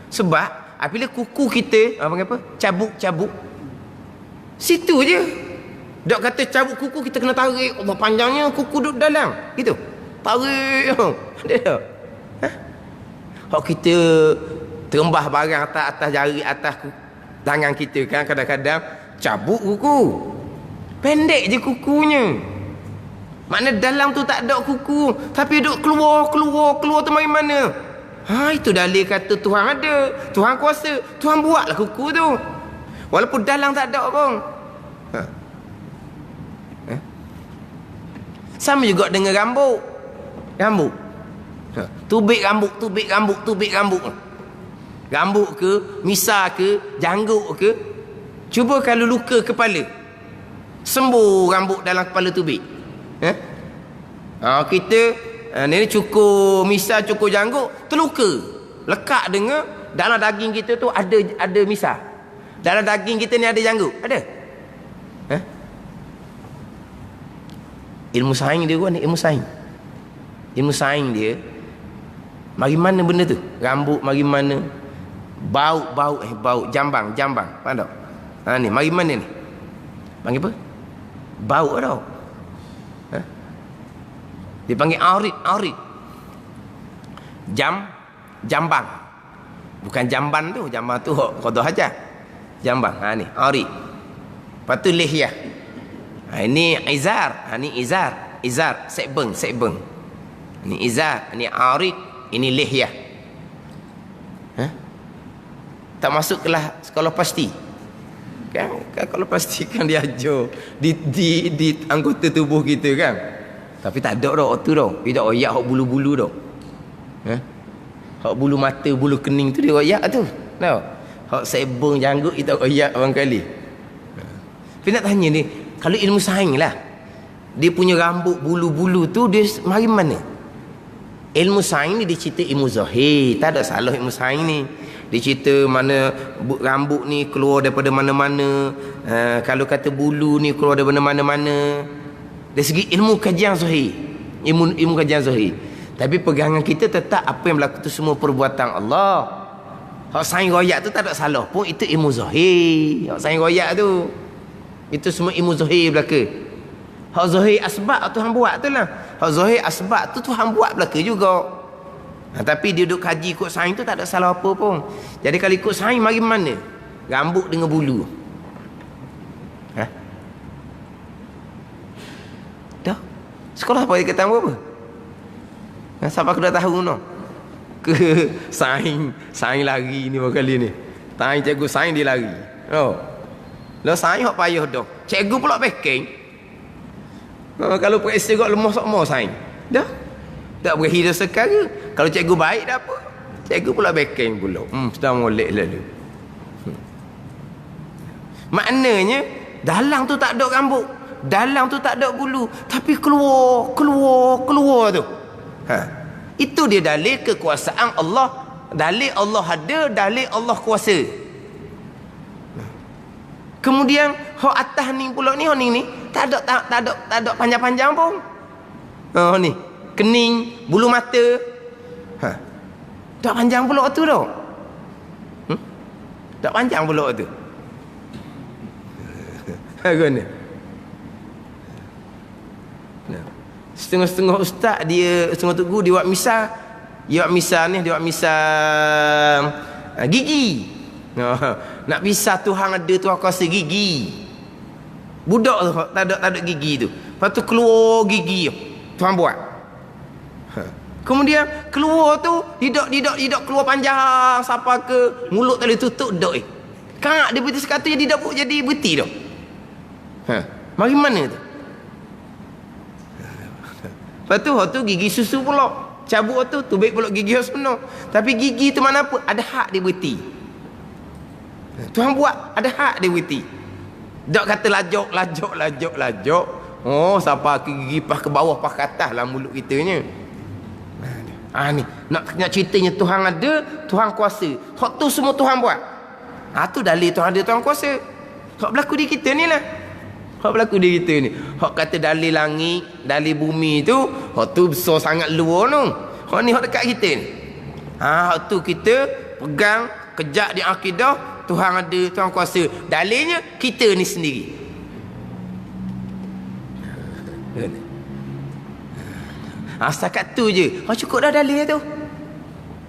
Sebab apabila kuku kita panggil apa? Cabuk situ je. Dok kata cabuk kuku, kita kena tarik. Allah, panjangnya kuku duduk dalam gitu. Tarik. Ada tak? Hak kita terembah barang atas jari, atas tangan kita kan, kadang-kadang cabuk kuku. Pendek je kukunya. Makna dalam tu tak ada kuku, tapi duk keluar tu mari mana? Itu dalil kata Tuhan ada, Tuhan kuasa, Tuhan buatlah kuku tu. Walaupun dalam tak ada pun. Sama juga dengan rambut. Tubik rambut. Rambut ke, misar ke, janggut ke. Cuba kalau luka kepala, sembuh rambut dalam kepala tubik. Kita ni cukur misar, cukur janggut, terluka, lekat dengan dalam daging kita tu ada misar, dalam daging kita ni ada janggut, ada. Ilmu sains dia ni, ilmu sains dia mari mana benda tu, rambut mari mana, bau jambang, faham tak? Ni mari mana ni, panggil apa? Bau tau. Dipanggil aurit. Jambang. Bukan jamban tu qada hajat. Jambang. Ni aurit. Lepas tu lihyah. Ini izar. Ni izar, sekbeng. Ni izar, ni aurit, ini lihyah. Tak masuk kelas sekolah pasti. Kan kalau pasti kan dia ajar di anggota tubuh kita kan. Tapi tak ada dah tu dah. Dia tak royak hak bulu-bulu dah. Hak bulu mata, bulu kening tu dia royak tu. Tahu? Hak sebung janggut dia tak royak barangkali. Tapi nak tanya ni, kalau ilmu sains lah, dia punya rambut bulu-bulu tu dia mari mana? Ilmu sains ni dia cerita ilmu zahir. Tak ada salah ilmu sains ni. Dia cerita mana rambut ni keluar daripada mana-mana. Kalau kata bulu ni keluar daripada mana-mana. Dari segi ilmu kajian zahir, ilmu kajian zahir. Tapi pegangan kita tetap apa yang berlaku tu semua perbuatan Allah. Hak sains royak tu tak ada salah pun, itu ilmu zahir. Hak sains royak tu itu semua ilmu zahir belaka. Hak zahir asbab Tuhan buat tu lah. Hak zahir asbab tu Tuhan buat belaka juga. Tapi dia duduk kaji ikut sains tu tak ada salah apa pun. Jadi kalau ikut sains mari mana? Rambut dengan bulu. Dah. Sekolah apa dia kata apa? Siapa aku dah tahu no? Ke sains lari ni kali ni. Sains cikgu sains dia lari. Oh. Lah sains hak payah dah. Cikgu pula backing. Kalau periksa kau lemah sok sains. Dah. Tak berakhir dah sekarang. Kalau cikgu baik dah apa? Cikgu pula backing pula. Sedang molek lalu. Maknanya dalam tu tak ada rambut, dalam tu tak ada bulu, tapi keluar tu. Itu dia dalil kekuasaan Allah. Dalil Allah ada, dalil Allah kuasa. Kemudian hak atas ni pula ni, ni tak ada panjang-panjang pun. Ni kening, bulu mata. Tak panjang pula tu dah. Tak panjang pula tu. Guna. Setengah-setengah ustaz dia, setengah tugu dia buat misal. Dia buat misal ni, dia buat misal gigi. Nak pisah Tuhan ada, Tuhan kuasa gigi. Budak tu tak ada gigi tu. Lepas tu keluar gigi Tuhan buat. Kemudian keluar tu hidup keluar panjang sampai ke mulut tadi tutup dak. Kak dia berhenti sekatu jadi berhenti dah. Mari mana tu? Lepas tu gigi susu pula. Cabut tu baik pula gigi sebenar. Tapi gigi tu mana apa? Ada hak dia berhenti. Tuhan buat ada hak dia berhenti. Tak kata lajok. Oh, sampai ke gigi pas ke bawah pas ke atas lah mulut kita ni. Ni nak ceritanya Tuhan ada, Tuhan kuasa. Hak tu semua Tuhan buat. Tu dalil Tuhan ada, Tuhan kuasa. Hak berlaku di kita ni lah. Hak berlaku di kita ni. Hak kata dalil langit, dalil bumi tu, hak tu besar sangat luar tu. Hak ni hak dekat kita ni. Hak tu kita pegang, kejak di akidah, Tuhan ada, Tuhan kuasa. Dalilnya kita ni sendiri. Setakat tu je. Cukup dah dalil tu.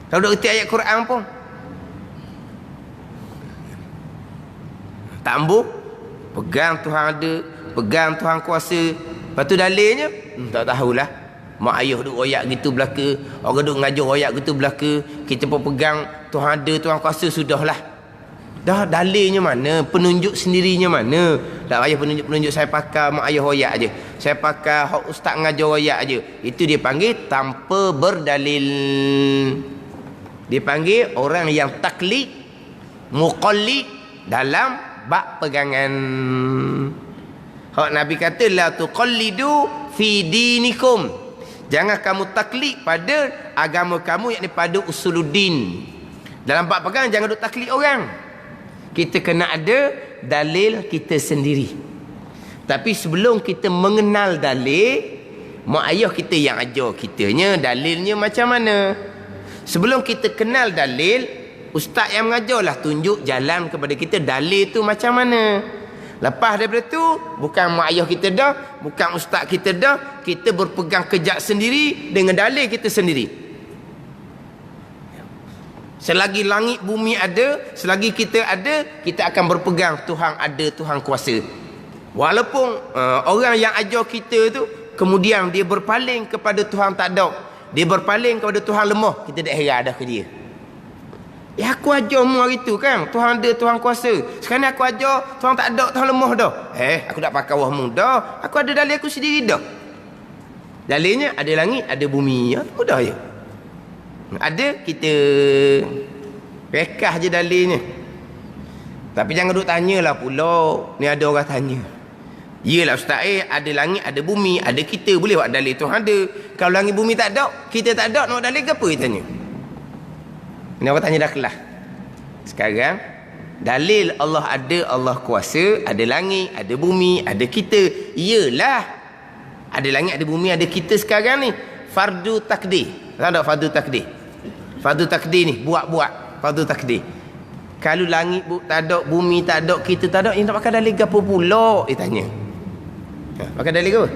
Kalau dah erti ayat Quran pun. Tambah pegang Tuhan ada, pegang Tuhan kuasa. Lepas tu dalilnya tak tahulah. Mak ayah duk royak gitu belaka, orang duk ngajar royak gitu belaka, kita pun pegang Tuhan ada, Tuhan kuasa, sudahlah. Dah dalilnya mana, penunjuk sendirinya mana. Tak payah penunjuk saya pakai mak ayah royak aje. Saya pakai hak ustaz ngajar royak aje. Itu dia panggil tanpa berdalil. Dia panggil orang yang taklid, muqallid dalam bab pegangan. Hak Nabi kata la tuqallidu fi dinikum. Jangan kamu taklid pada agama kamu, yakni pada usuluddin. Dalam bab pegangan jangan duk taklid orang. Kita kena ada dalil kita sendiri. Tapi sebelum kita mengenal dalil, mak ayah kita yang ajar kitanya dalilnya macam mana. Sebelum kita kenal dalil, ustaz yang mengajarlah tunjuk jalan kepada kita dalil tu macam mana. Lepas daripada tu, bukan mak ayah kita dah, bukan ustaz kita dah, kita berpegang kejak sendiri dengan dalil kita sendiri. Selagi langit bumi ada, selagi kita ada, kita akan berpegang Tuhan ada, Tuhan kuasa. Walaupun orang yang ajar kita tu kemudian dia berpaling kepada Tuhan tak ada, dia berpaling kepada Tuhan lemah, kita tak heran dah ke dia. Ya aku ajarmu hari tu kan, Tuhan ada, Tuhan kuasa. Sekarang aku ajar Tuhan tak ada, Tuhan lemah dah. Aku tak pakai wahmu dah, aku ada dalil aku sendiri dah. Dalilnya ada langit, ada bumi. Mudah je. Ada, kita rekah je dalilnya. Tapi jangan duk tanyalah pula. Ni ada orang tanya. Yelah ustaz, ada langit, ada bumi, ada kita, boleh buat dalil Tuhan ada. Kalau langit bumi tak ada, kita tak ada, nak dalil ke apa dia tanya? Ni orang tanya dah kelas. Sekarang dalil Allah ada, Allah kuasa, ada langit, ada bumi, ada kita. Iyalah. Ada langit, ada bumi, ada kita sekarang ni. Fardu takdir. Tahu tak fardu takdir? Fardu takdir ni buat-buat fardu takdir. Kalau langit tak ada, bumi tak ada, kita tak ada, ini nak pakai dalil apa pula? Dia tanya. Pakai dalil ke apa?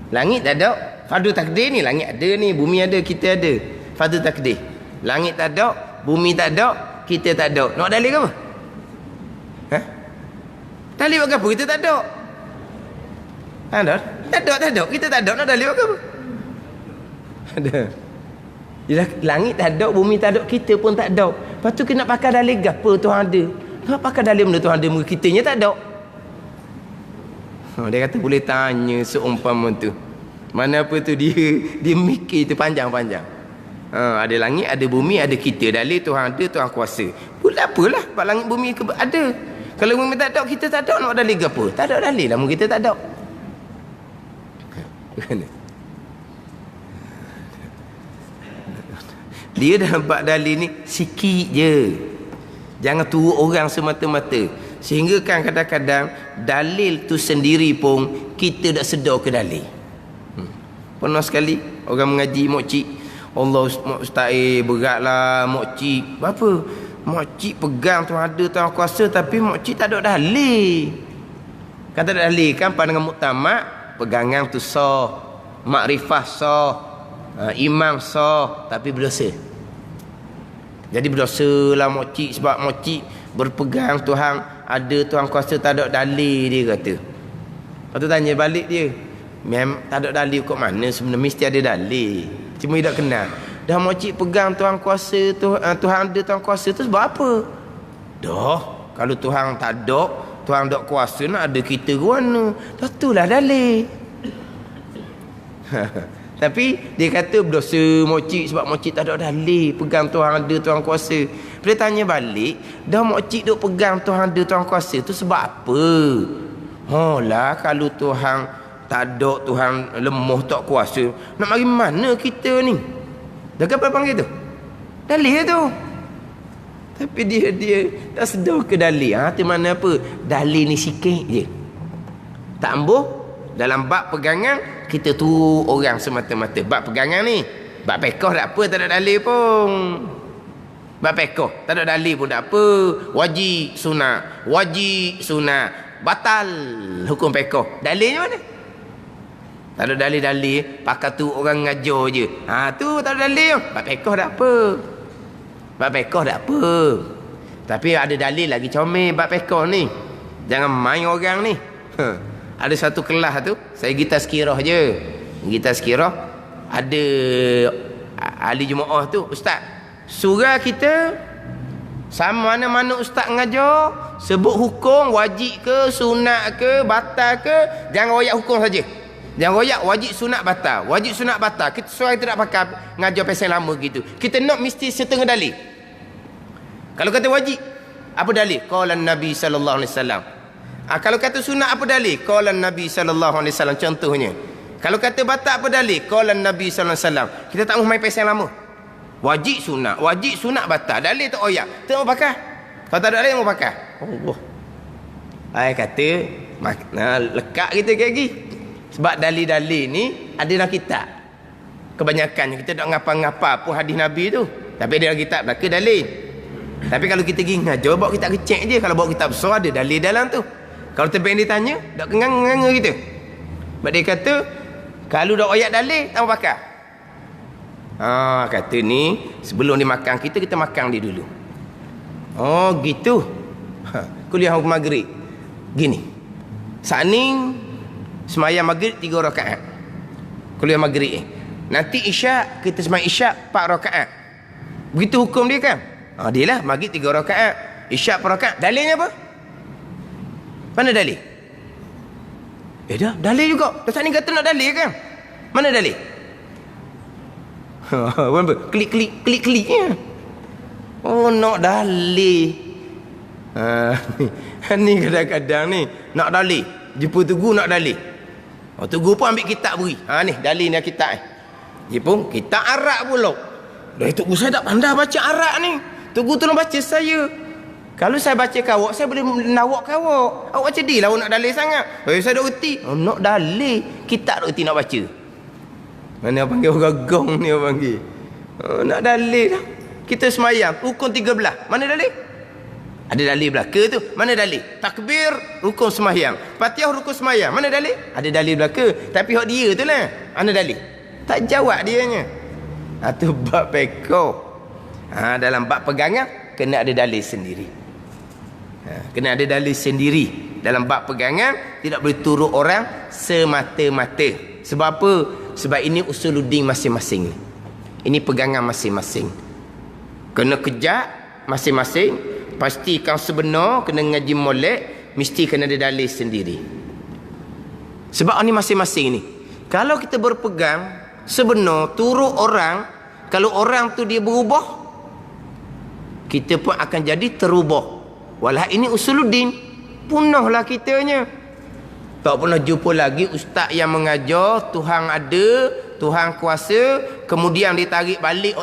Langit tak ada. Fardu takdir ni, langit ada ni, bumi ada, kita ada. Fardu takdir. Langit tak ada, bumi tak ada, kita tak ada. Nak dalil ke apa? Ha? Dalil ke apa? Kita tak ada. Ada? Tak ada. Kita tak ada. Nak dalil ke apa? Ada. Yelah, langit tak ada, bumi tak ada, kita pun tak ada. Lepas tu kena pakai dalil apa Tuhan ada? Nak pakai dalil benda Tuhan ada, kitanya tak ada. Dia kata boleh tanya seumpama tu. Mana apa tu dia mikir tu panjang-panjang. Ada langit, ada bumi, ada kita. Dalil Tuhan ada, Tuhan kuasa. Pula apalah, sebab langit bumi ada. Kalau bumi tak ada, kita tak ada, nak dalil apa? Tak ada dalil lah, kita tak ada. Dia dah nampak dalil ni sikit je. Jangan turut orang semata-mata. Sehingga kan kadang-kadang dalil tu sendiri pun kita tak sedar ke dalil. Pernah sekali orang mengaji mokcik, Allah ustaz beratlah mokcik. Apa? Mokcik pegang Tuhan ada, Tuhan kuasa, tapi mokcik tak ada dalil. Kan tak ada dalil kan, pandangan muktamad pegangan tu sah, makrifah sah, imam sah, tapi berdosa. Jadi berdosa lah mokcik, sebab mokcik berpegang Tuhan ada, Tuhan kuasa, tak ada dalil, dia kata. Lepas tu tanya balik dia, memang tak ada dalil kat mana sebenarnya? Mesti ada dalil, cuma dia tak kenal. Dah mokcik pegang Tuhan kuasa, Tuhan ada, Tuhan kuasa tu sebab apa? Dah, kalau Tuhan tak ada, Tuhan tak kuasa, nak ada kita ke mana? Dah itulah dalil. Tapi dia kata berdosa mokcik sebab mokcik tak ada dalil pegang Tuhan ada, Tuhan kuasa. Dia tanya balik, dah mokcik duk pegang Tuhan ada, Tuhan kuasa tu sebab apa? Lah kalau Tuhan tak ada, Tuhan lemah tak kuasa, nak mari mana kita ni? Dah apa panggil tu? Dalil tu. Tapi dia tak sedar ke dalil. Tu mana apa? Dalil ni sikit je. Tak ambuh. Dalam bab pegangan, kita tu orang semata-mata. Bab pegangan ni, bab pekoh tak apa, tak ada dalil pun. Bab pekoh, tak ada dalil pun tak apa. Wajib sunat, batal hukum pekoh. Dalilnya mana? Tak ada dalil-dalil, pakai tu orang ngajar je. Tu tak ada dalil. Bab pekoh tak apa. Bab pekoh tak apa. Tapi ada dalil lagi comel bab pekoh ni. Jangan main orang ni. Ada satu kelas tu, saya pergi tazkirah je. Pergi tazkirah, ada ahli jemaah tu, ustaz, surah kita sama mana-mana ustaz mengajar, sebut hukum wajib ke, sunat ke, batal ke, jangan royak hukum saja. Jangan royak wajib sunat batal. Wajib sunat batal. Kita surah kita tak pakai mengajar pasal lama gitu. Kita nak mesti setengah dalil. Kalau kata wajib, apa dalil? Qala Nabi sallallahu alaihi wasallam. Kalau kata sunat apa dalil? Qala Nabi sallallahu alaihi wasallam, contohnya. Kalau kata batal apa dalil? Qala Nabi sallallahu alaihi wasallam. Kita tak mahu main pasal lama. Wajib sunat batal. Dalil tak oyak. Tak mau pakai. Kalau tak ada dalil mau pakai. Allah. Ai kata lekat kita lagi. Sebab dalil-dalil ni ada dalam kitab. Kebanyakannya kita tak ngapa-ngapa pun hadis Nabi tu. Tapi ada dalam kitab belaka dalil. Tapi kalau kita pergi ngajar, bawa kitab kecil je. Kalau bawa kitab besar ada dalil dalam tu. Kalau tebing ditanya, tak kengang-kengang kita. Sebab dia kata, kalau dah ayat dalil, tak mau pakai. Kata ni, sebelum dia makan kita makan dia dulu. Oh, gitu. Kuliah maghrib. Gini. Saat ni, semayang maghrib 3 rakaat. Kuliah maghrib. Nanti isyak, kita semayang isyak 4 rakaat. Begitu hukum dia kan? Dia lah, maghrib 3 rakaat. Isyak 4 rakaat. Dalilnya apa? Mana dalil? Dah, dalil juga. Pasal ni kata nak dalil kan? Mana dalil? Apa? Klik-kliknya. Nak dalil. Ni kadang-kadang ni nak dalil. Jumpa tugu nak dalil. Tugu pun ambil kitab beri. Ni dalil ni kitab ni. Dia pun kitab Arab pula. Dah tugu saya tak pandai baca Arab ni. Tugu tolong baca saya. Kalau saya baca kawak, saya boleh nawak kawak. Awak cedi lah nak dalil sangat. Saya dah reti. Nak dalil. Kitab reti nak baca. Mana orang panggil orang gong ni orang panggil. Nak dalil lah. Kita semayang. Hukum 13. Mana dalil? Ada dalil belaka tu. Mana dalil? Takbir rukun sembahyang. Fatihah rukun sembahyang. Mana dalil? Ada dalil belaka. Tapi hak dia tu lah. Mana dalil? Tak jawab dianya. Tu bab peko. Dalam bab pegangan kena ada dalil sendiri. Kena ada dalil sendiri. Dalam bab pegangan tidak boleh turut orang semata-mata. Sebab apa? Sebab ini usuluddin masing-masing. Ini pegangan masing-masing. Kena kejak masing-masing. Pastikan sebenar kena ngaji molek, mesti kena ada dalil sendiri. Sebab ini masing-masing ni. Kalau kita berpegang sebenar turut orang, kalau orang tu dia berubah, kita pun akan jadi terubah. Walah ini usuluddin, punahlah kitanya. Tak pernah jumpa lagi ustaz yang mengajar Tuhan ada, Tuhan kuasa, kemudian ditarik balik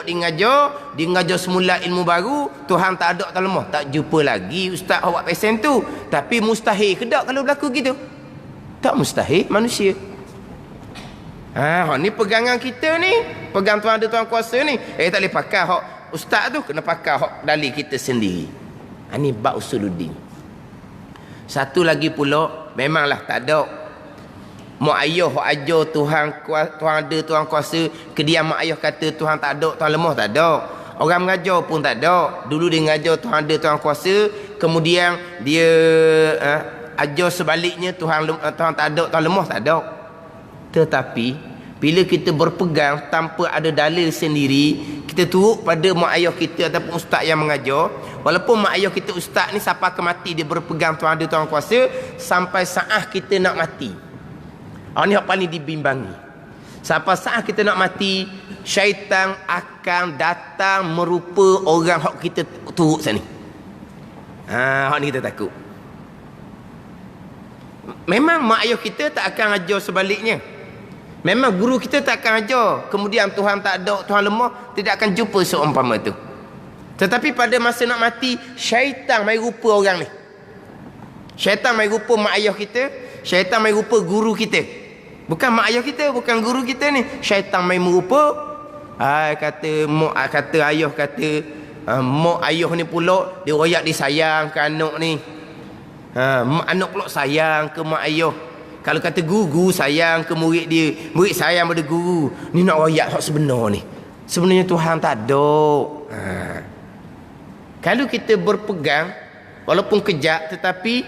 dia ngajar semula ilmu baru, Tuhan tak ada tak lemah. Tak jumpa lagi ustaz awak pesen tu. Tapi mustahil ke tak kalau berlaku gitu? Tak mustahil manusia. Ni pegangan kita ni, pegang Tuhan ada, Tuhan kuasa ni. Tak boleh pakai hak ustaz tu, kena pakai hak dalil kita sendiri. Ni bab usuluddin. Satu lagi pula, memanglah tak ada mak ayah hak ajar Tuhan ada, Tuhan kuasa, kediam mak ayah kata Tuhan tak ada, Tuhan lemah, tak ada. Orang mengajar pun tak ada. Dulu dia mengajar Tuhan ada, Tuhan kuasa, kemudian dia ajar sebaliknya Tuhan tak ada, Tuhan lemah, tak ada. Tetapi bila kita berpegang tanpa ada dalil sendiri, kita turut pada mak ayah kita ataupun ustaz yang mengajar, walaupun mak ayah kita ustaz ni sampai ke mati dia berpegang Tuhan ada, Tuhan kuasa, sampai saat kita nak mati. Ni yang paling dibimbangi. Sampai saat kita nak mati, syaitan akan datang merupa orang hak kita turut sini. Hak ni kita takut. Memang mak ayah kita tak akan ajar sebaliknya. Memang guru kita tak akan ajar kemudian Tuhan tak ada, Tuhan lemah, tidak akan jumpa seumpama tu. Tetapi pada masa nak mati, syaitan mai rupa orang ni. Syaitan mai rupa mak ayah kita, syaitan mai rupa guru kita. Bukan mak ayah kita, bukan guru kita ni. Syaitan mai merupa. Kata ayah kata mak ayah ni pula dia royak disayang ke anak ni. Anak pula sayang ke mak ayah. Kalau kata guru sayang ke murid dia, murid sayang pada guru. Ni nak royak hak sebenar ni. Sebenarnya Tuhan tak ada. Kalau kita berpegang walaupun kejap tetapi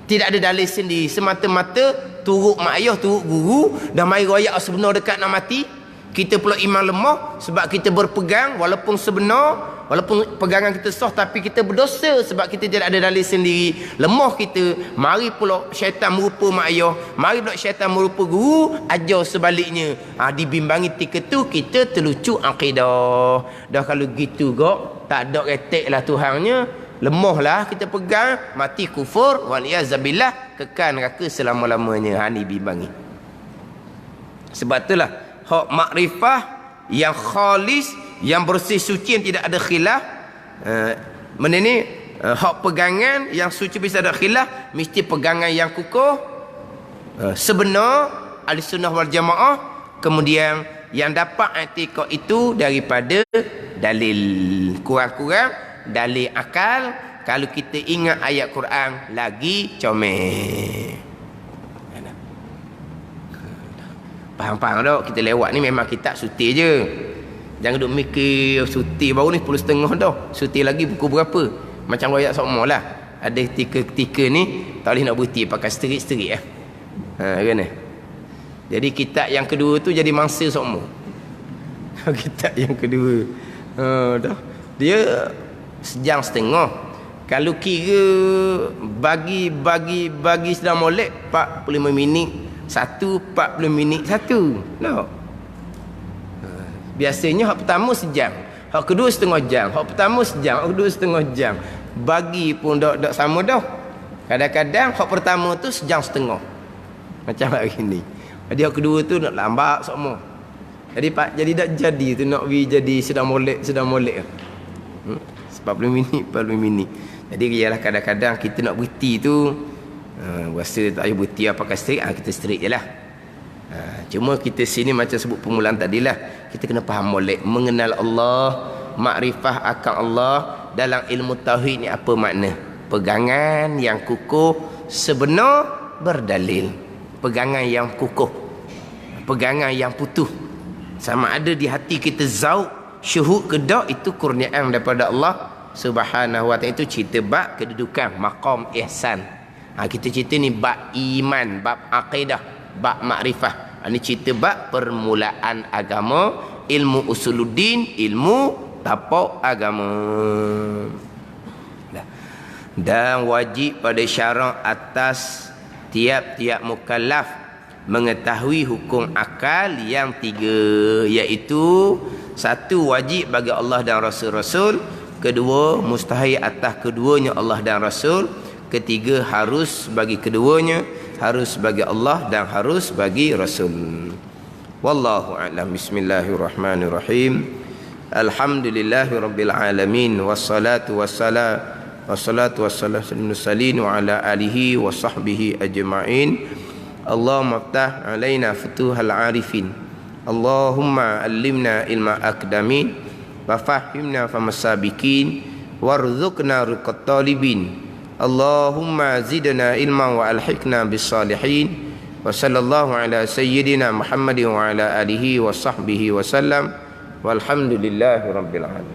tidak ada dalil sendiri, semata-mata turut mak ayah, turut guru, dah mai royak sebenar dekat nak mati, kita pula iman lemah sebab kita berpegang walaupun sebenar, walaupun pegangan kita sah, tapi kita berdosa sebab kita tidak ada dalil sendiri. Lemah kita, mari pula syaitan merupa mak ayah, mari pula syaitan merupa guru, ajar sebaliknya. Dibimbangi tika tu kita terlucu akidah. Dah kalau gitu gak, tak ada retek lah Tuhannya. Lemahlah kita pegang, mati kufur, waliyazabillah, kekal neraka selama-lamanya. Ni bimbangi. Sebab itulah hak makrifah yang khalis, yang bersih suci, yang tidak ada khilaf. Mana ni hak pegangan yang suci bisa ada khilaf, mesti pegangan yang kukuh, sebenar Ahlussunnah wal Jamaah. Kemudian yang dapat i'tiqad itu daripada dalil, kurang-kurang dalil akal. Kalau kita ingat ayat Quran lagi comel. Faham-faham tak? Kita lewat ni memang kita suti je. Jangan duk mikir suti baru ni 10.30 dah. Suti lagi pukul berapa? Macam royak sokmo lah. Ada ketika ni tak boleh nak berhenti pakai sterik-sterik kan? Jadi kitab yang kedua tu jadi mangsa sokmo. Kitab yang kedua dah dia sejam setengah. Kalau kira bagi sedang molek 45 minit satu, 40 minit satu. No. Biasanya hak pertama sejam, hak kedua setengah jam, hak pertama sejam, hak kedua setengah jam. Bagi pun tak sama dah. Kadang-kadang hak pertama tu sejam setengah. Macam begini. Jadi hak kedua tu nak lambat semua. Jadi tak jadi tu nak jadi sedang molek. 40 minit. Jadi ialah kadang-kadang kita nak berhenti tu rasa tak payah berhenti pakai strik, kita strik je lah. Cuma kita sini macam sebut permulaan tadilah, kita kena faham molek, mengenal Allah, makrifah akan Allah dalam ilmu tauhid ni apa makna. pegangan yang kukuh sebenar berdalil. Pegangan yang kukuh, pegangan yang putuh. Sama ada di hati kita zauq, syuhud ke tak, itu kurniaan daripada Allah Subhanahu wa ta'ala. Itu cerita bab kedudukan maqam ihsan. Kita cerita ni bab iman, bab akidah, bab makrifah. Ini cerita bab permulaan agama, ilmu usuluddin, ilmu tapak agama. Dan wajib pada syarak atas tiap-tiap mukallaf mengetahui hukum akal yang 3, iaitu 1 wajib bagi Allah dan Rasul-Rasul, 2 mustahil atas keduanya Allah dan Rasul, 3 harus bagi keduanya, harus bagi Allah dan harus bagi Rasul. Wallahu a'lam. Bismillahirrahmanirrahim. Alhamdulillahirabbil alamin wassalatu wassalamu salin wa ala alihi wa sahbihi ajma'in. Allahumma aftah alaina futuhal arifin. Allahumma allimna ilma akdamin wa fahimna famasabikin warzuqna ruqat talibin. Allahumma zidna ilman wa alhiqna bis salihin. Wa sallallahu ala sayyidina Muhammadin wa ala alihi wa sahbihi wa sallam. Walhamdulillahi rabbil alamin.